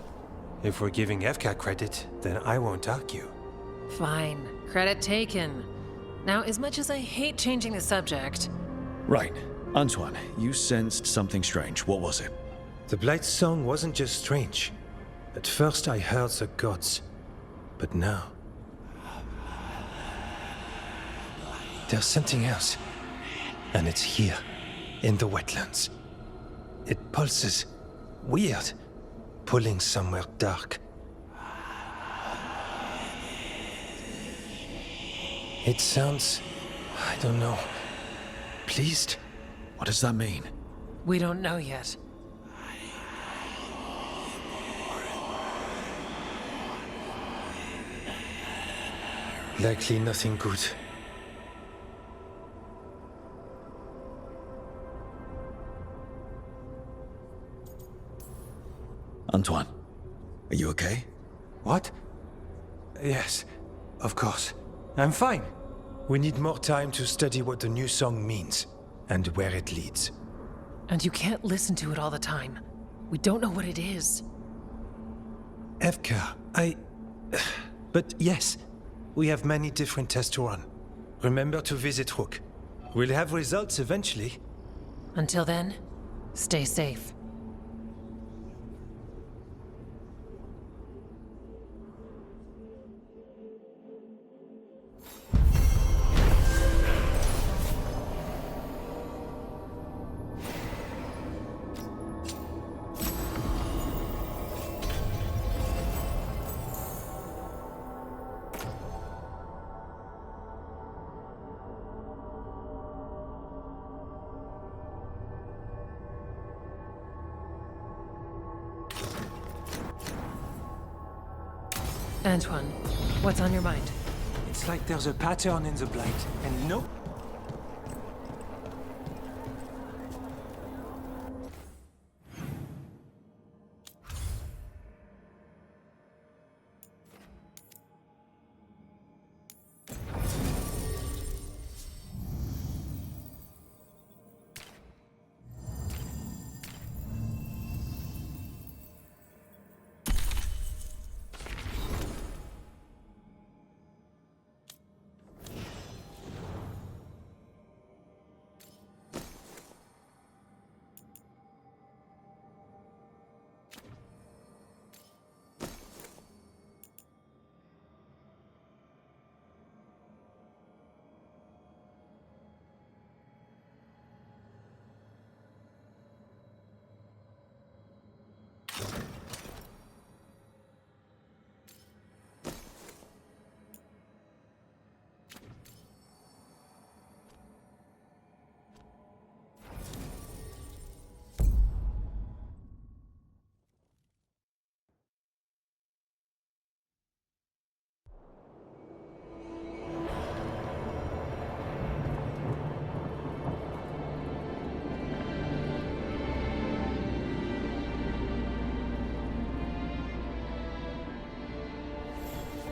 If we're giving Evka credit, then I won't argue. Fine. Credit taken. Now, as much as I hate changing the subject... Right. Antoine, you sensed something strange. What was it? The Blight's song wasn't just strange. At first I heard the gods. But now... there's something else. And it's here, in the wetlands. It pulses. Weird. Pulling somewhere dark. It sounds... I don't know. Pleased? What does that mean? We don't know yet. Likely nothing good. Antoine, are you okay? What? Yes, of course. I'm fine. We need more time to study what the new song means, and where it leads. And you can't listen to it all the time. We don't know what it is. Evka, But yes, we have many different tests to run. Remember to visit Rook. We'll have results eventually. Until then, stay safe. Antoine, what's on your mind? It's like there's a pattern in the blight, and no...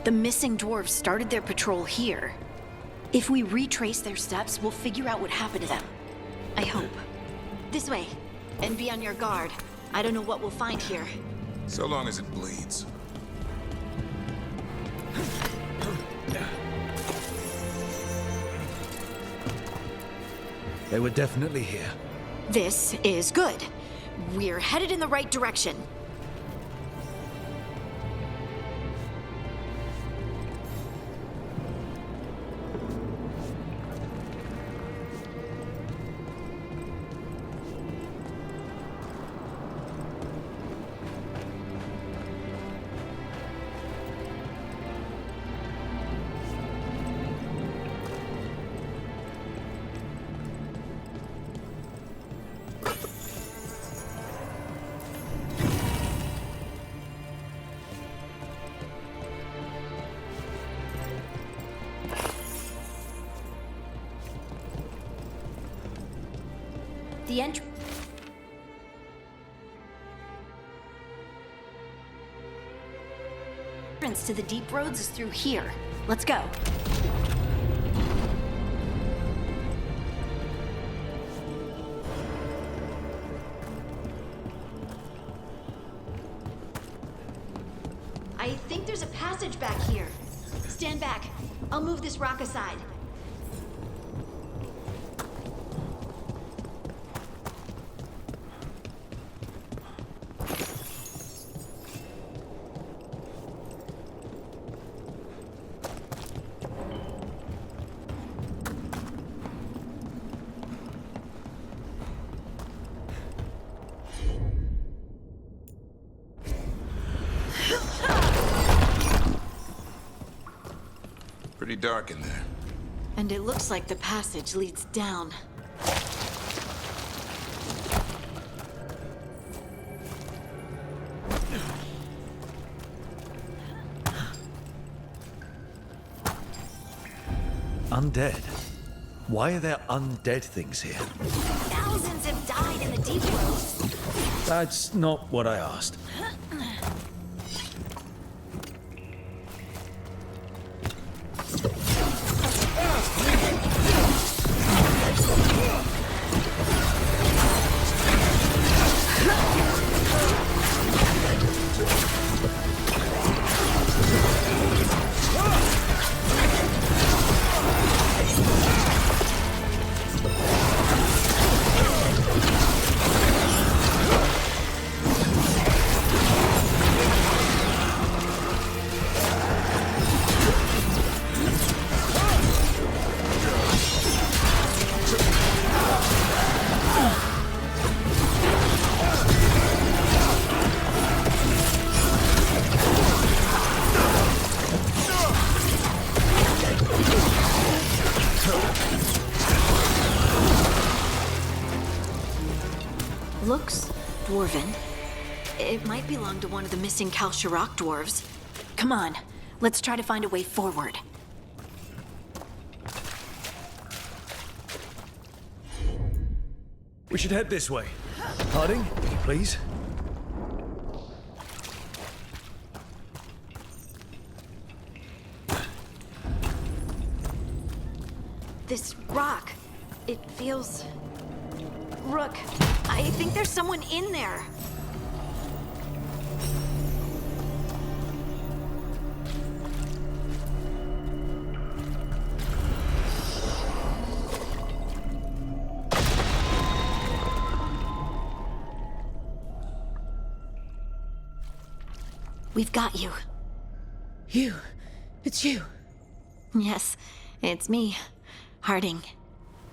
The missing dwarves started their patrol here. If we retrace their steps, we'll figure out what happened to them. I hope. This way. And be on your guard. I don't know what we'll find here. So long as it bleeds. They were definitely here. This is good. We're headed in the right direction. The entrance to the deep roads is through here. Let's go. I think there's a passage back here. Stand back. I'll move this rock aside. Pretty dark in there. And it looks like the passage leads down. Undead? Why are there undead things here? Thousands have died in the deep roads. That's not what I asked. Looks dwarven. It might belong to one of the missing Kalsharok dwarves. Come on, let's try to find a way forward. We should head this way. Harding, please. This rock, it feels... Rook, I think there's someone in there. We've got you. You? It's you? Yes, it's me, Harding.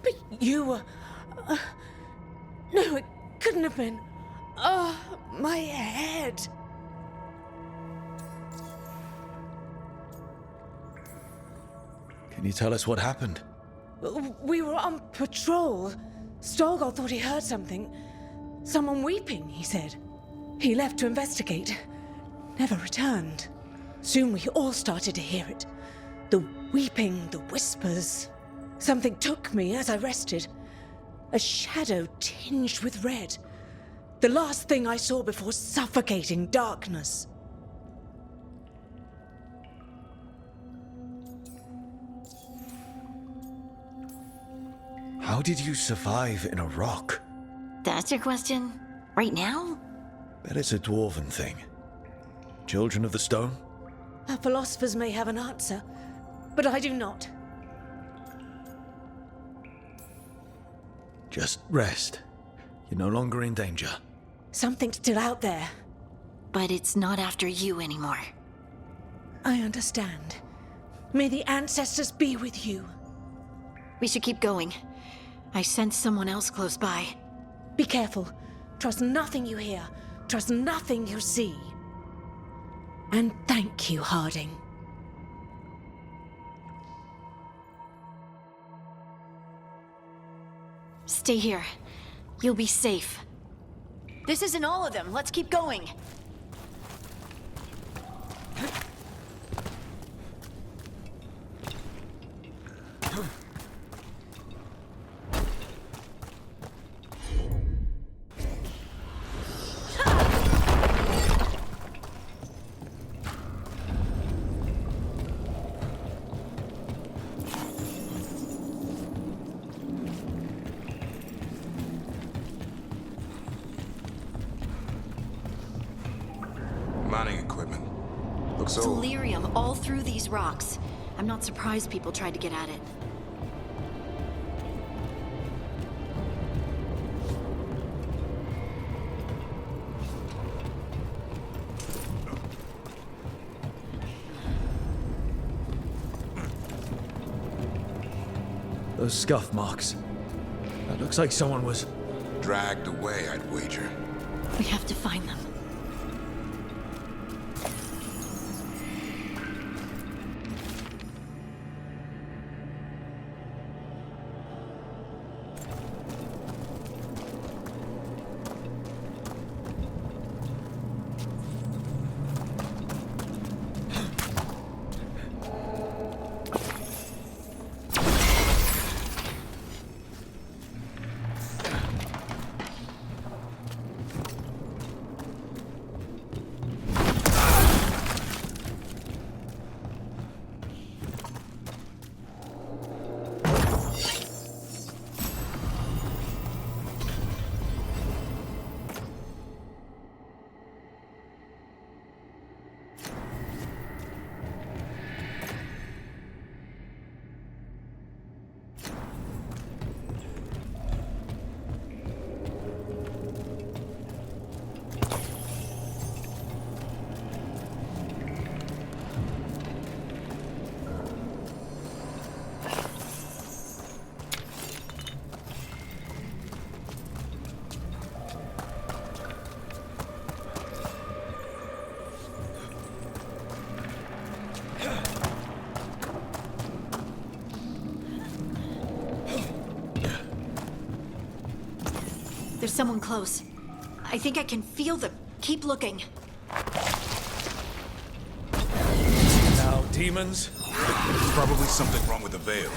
But you were... No, it couldn't have been. Oh, my head. Can you tell us what happened? We were on patrol. Stolgar thought he heard something. Someone weeping, he said. He left to investigate. Never returned. Soon we all started to hear it. The weeping, the whispers. Something took me as I rested. A shadow tinged with red. The last thing I saw before suffocating darkness. How did you survive in a rock? That's your question? Right now? Bet it's a dwarven thing. Children of the Stone? Our philosophers may have an answer, but I do not. Just rest. You're no longer in danger. Something's still out there. But it's not after you anymore. I understand. May the ancestors be with you. We should keep going. I sense someone else close by. Be careful. Trust nothing you hear. Trust nothing you see. And thank you, Harding. Stay here. You'll be safe. This isn't all of them. Let's keep going. Mining equipment. Looks old. Delirium all through these rocks. I'm not surprised people tried to get at it. Those scuff marks. That looks like someone was... Dragged away, I'd wager. We have to find them. There's someone close. I think I can feel them. Keep looking. Now, demons? There's probably something wrong with the veil.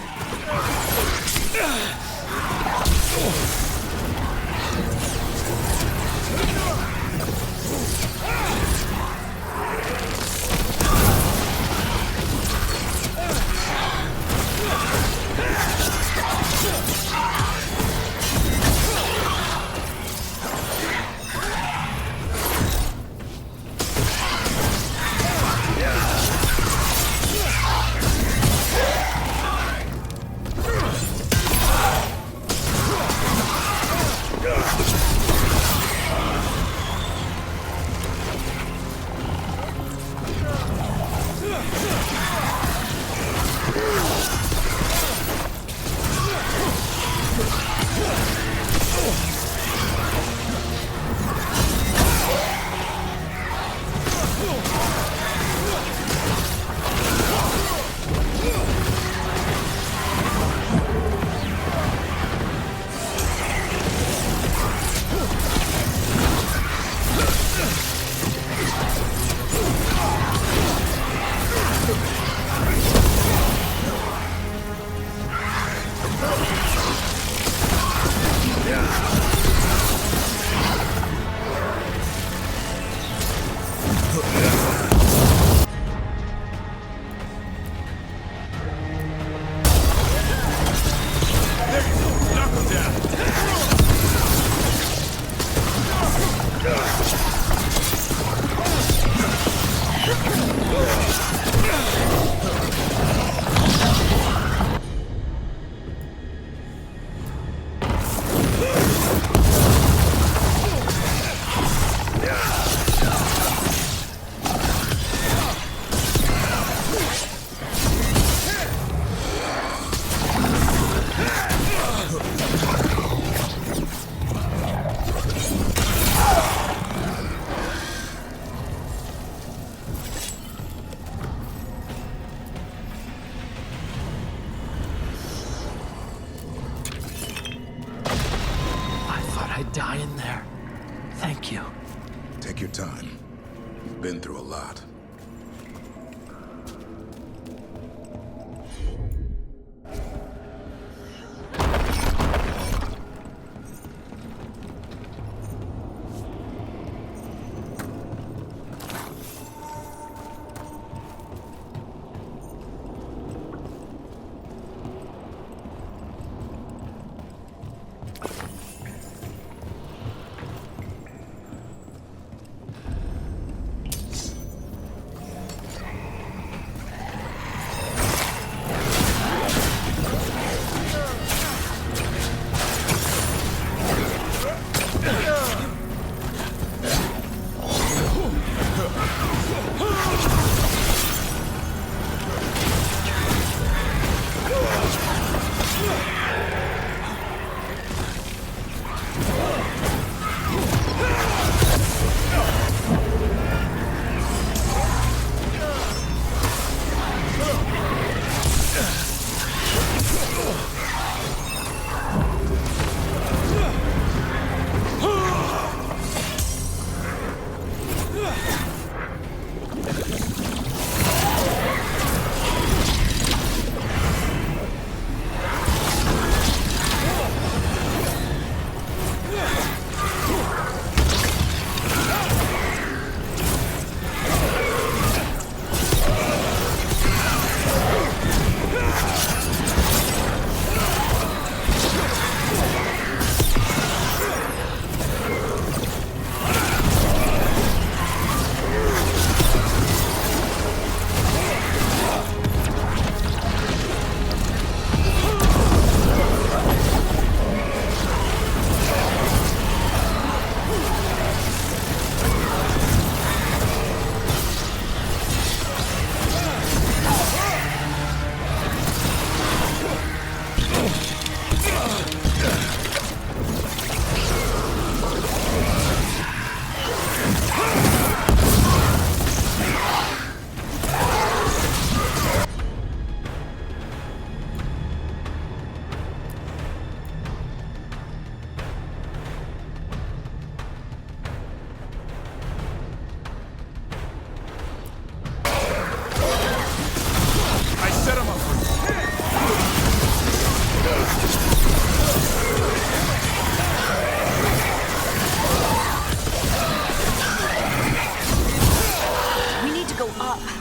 there. Thank you. Take your time. You've been through a lot.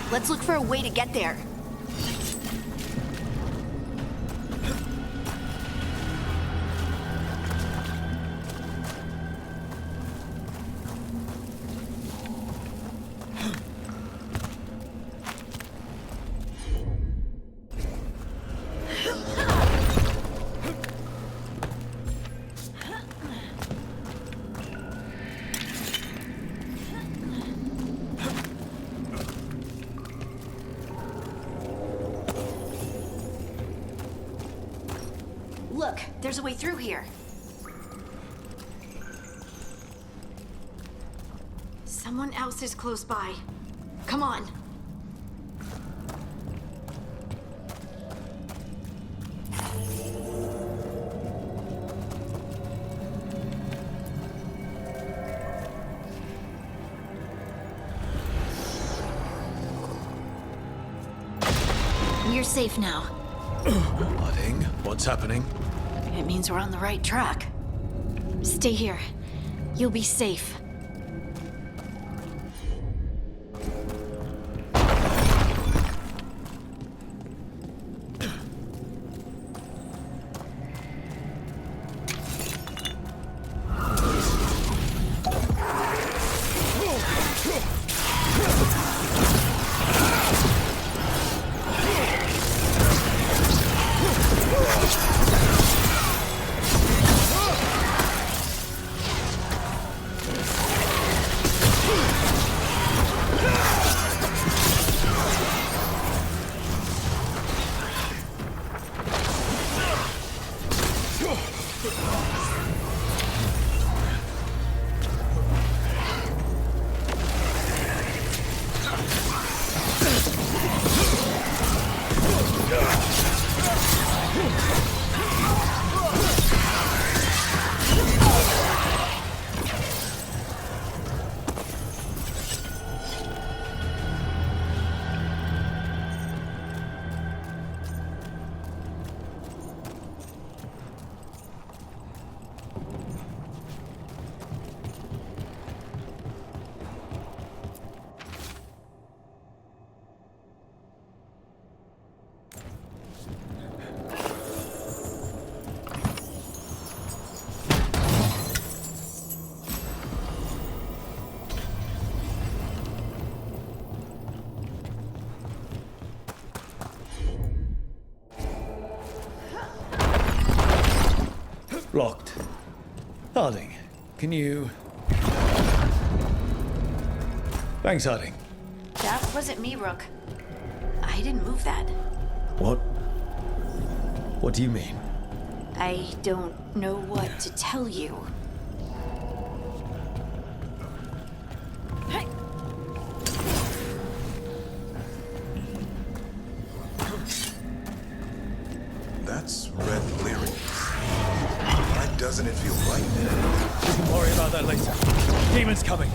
Let's look for a way to get there. Look, there's a way through here. Someone else is close by. Come on. You're safe now. Nothing. What's happening? It means we're on the right track. Stay here. You'll be safe. Can you... Thanks, Harding. That wasn't me, Rook. I didn't move that. What? What do you mean? I don't know what to tell you. That's red lyric. Why doesn't it feel right now? We can worry about that later. Demon's coming.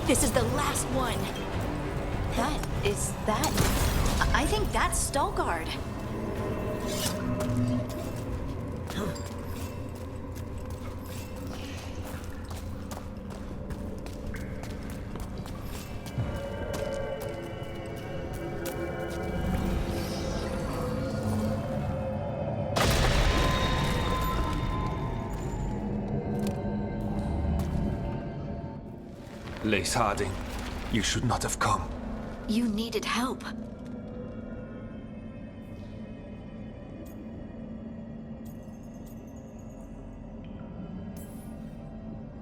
This is the last one. I think that's Stalguard. Lace Harding, you should not have come. You needed help.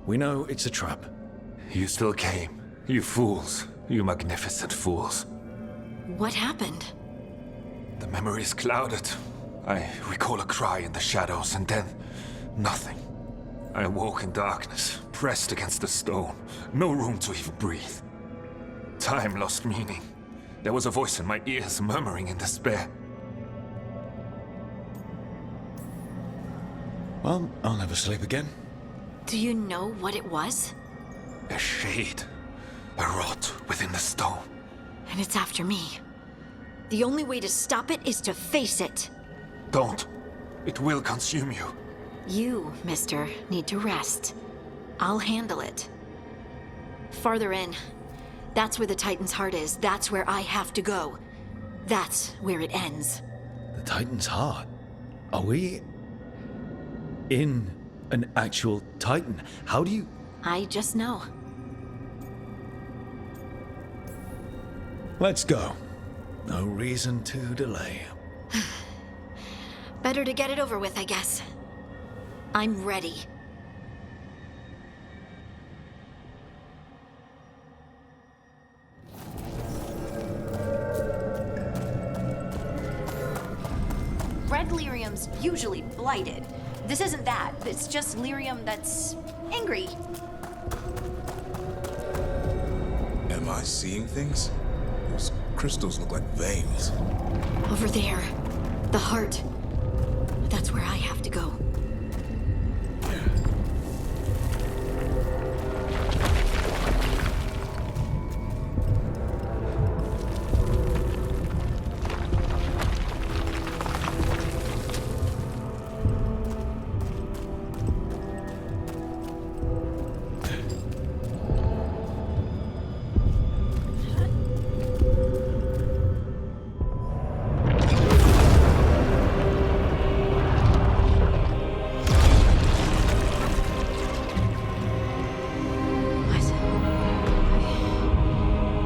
We know it's a trap. You still came. You fools. You magnificent fools. What happened? The memory is clouded. I recall a cry in the shadows, and then nothing. I awoke in darkness, pressed against the stone. No room to even breathe. Time lost meaning. There was a voice in my ears murmuring in despair. Well, I'll never sleep again. Do you know what it was? A shade. A rot within the stone. And it's after me. The only way to stop it is to face it. Don't. It will consume you. You, mister, need to rest. I'll handle it. Farther in. That's where the Titan's heart is. That's where I have to go. That's where it ends. The Titan's heart? Are we... in an actual Titan? How do you... I just know. Let's go. No reason to delay. Better to get it over with, I guess. I'm ready. Red lyrium's usually blighted. This isn't that. It's just lyrium that's angry. Am I seeing things? Those crystals look like veins. Over there. The heart. That's where I have to go.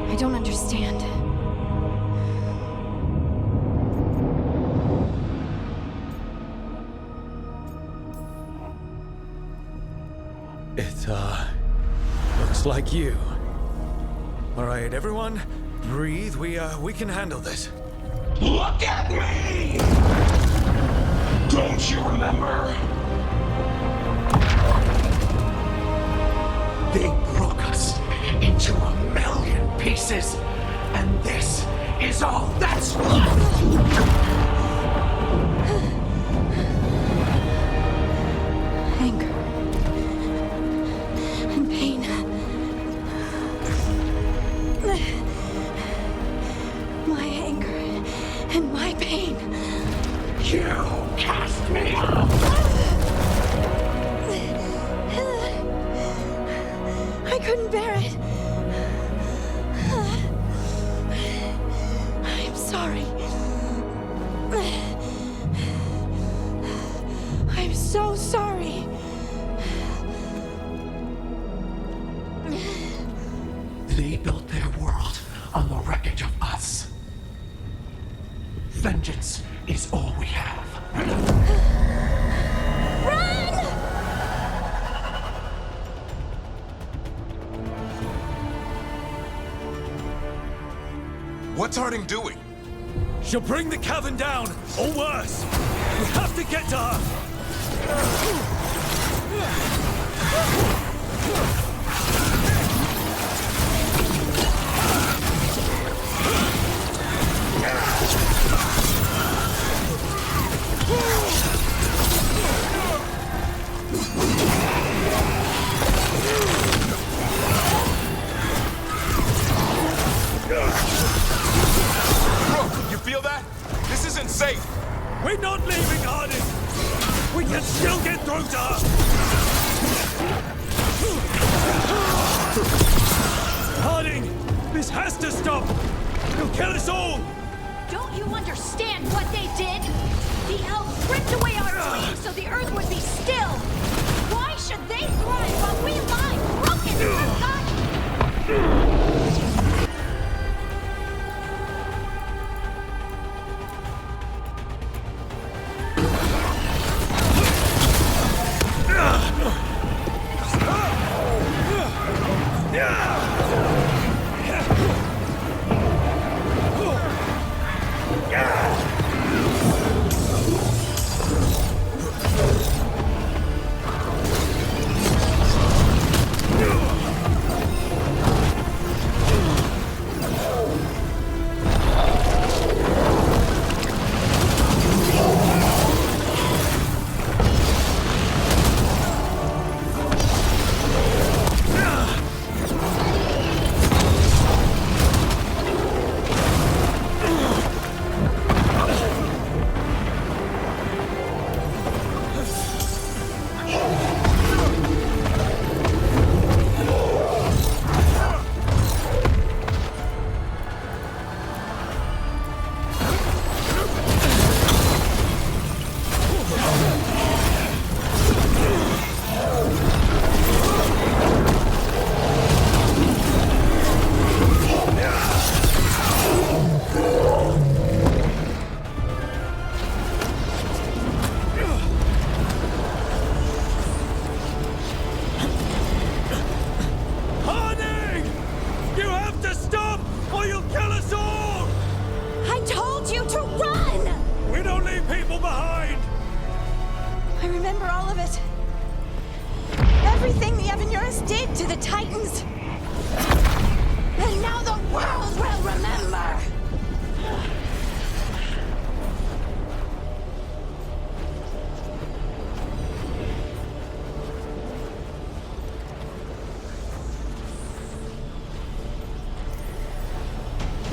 I don't understand. It, looks like you. All right, everyone, breathe. We can handle this. Look at me! Don't you remember? They broke us into 1,000,000 pieces, and this is all that's left! Anger. And pain. My anger and my pain. You cast me out! I couldn't bear it. I'm sorry. I'm so sorry. They built their world on the wreckage of us. Vengeance is all we have. What's Harding doing? She'll bring the cavern down, or worse. We have to get to her. You feel that? This isn't safe. We're not leaving Harding. We can still get through to her. Harding, this has to stop. You'll kill us all. Don't you understand what they did? The elves ripped away our flames so the earth would be still. Why should they thrive while we lie broken and forgotten? Did to the Titans. And now the world will remember.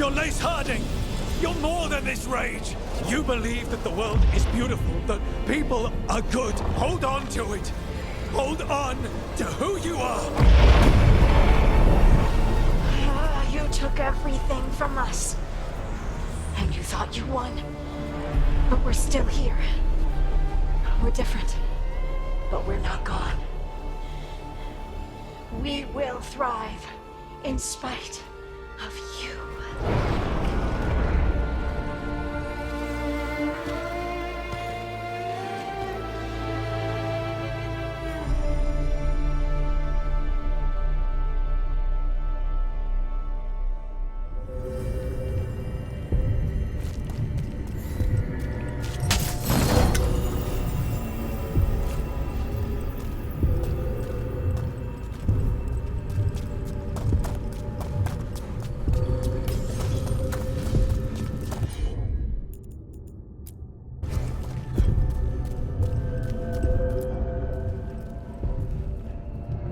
You're Lace Harding! You're more than this rage! You believe that the world is beautiful, that people are good. Hold on to it! Hold on to who you are! You took everything from us. And you thought you won. But we're still here. We're different. But we're not gone. We will thrive in spite of you.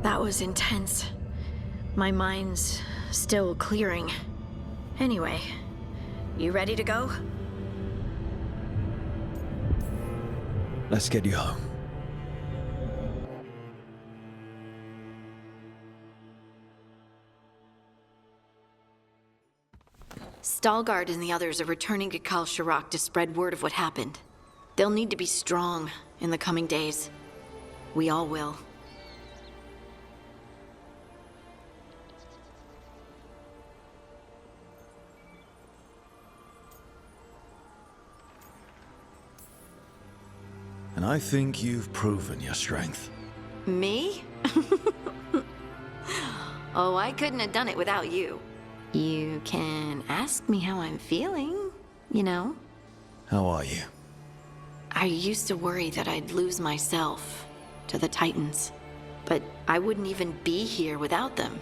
That was intense. My mind's still clearing. Anyway, you ready to go? Let's get you home. Stalgard and the others are returning to Kal Shirak to spread word of what happened. They'll need to be strong in the coming days. We all will. And I think you've proven your strength. Me? Oh, I couldn't have done it without you. You can ask me how I'm feeling, you know? How are you? I used to worry that I'd lose myself to the Titans. But I wouldn't even be here without them,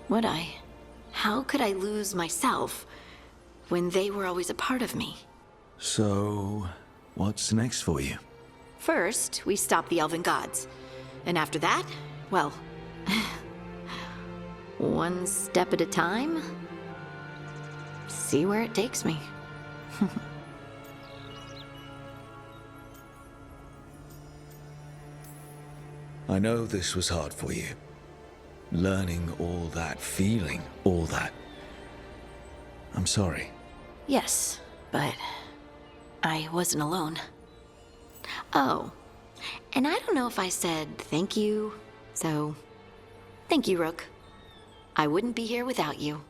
would I? How could I lose myself when they were always a part of me? So, what's next for you? First, we stop the Elven Gods. And after that, well, one step at a time. See where it takes me. I know this was hard for you. Learning all that, feeling all that. I'm sorry. Yes, but I wasn't alone. Oh, and I don't know if I said thank you, so thank you, Rook. I wouldn't be here without you.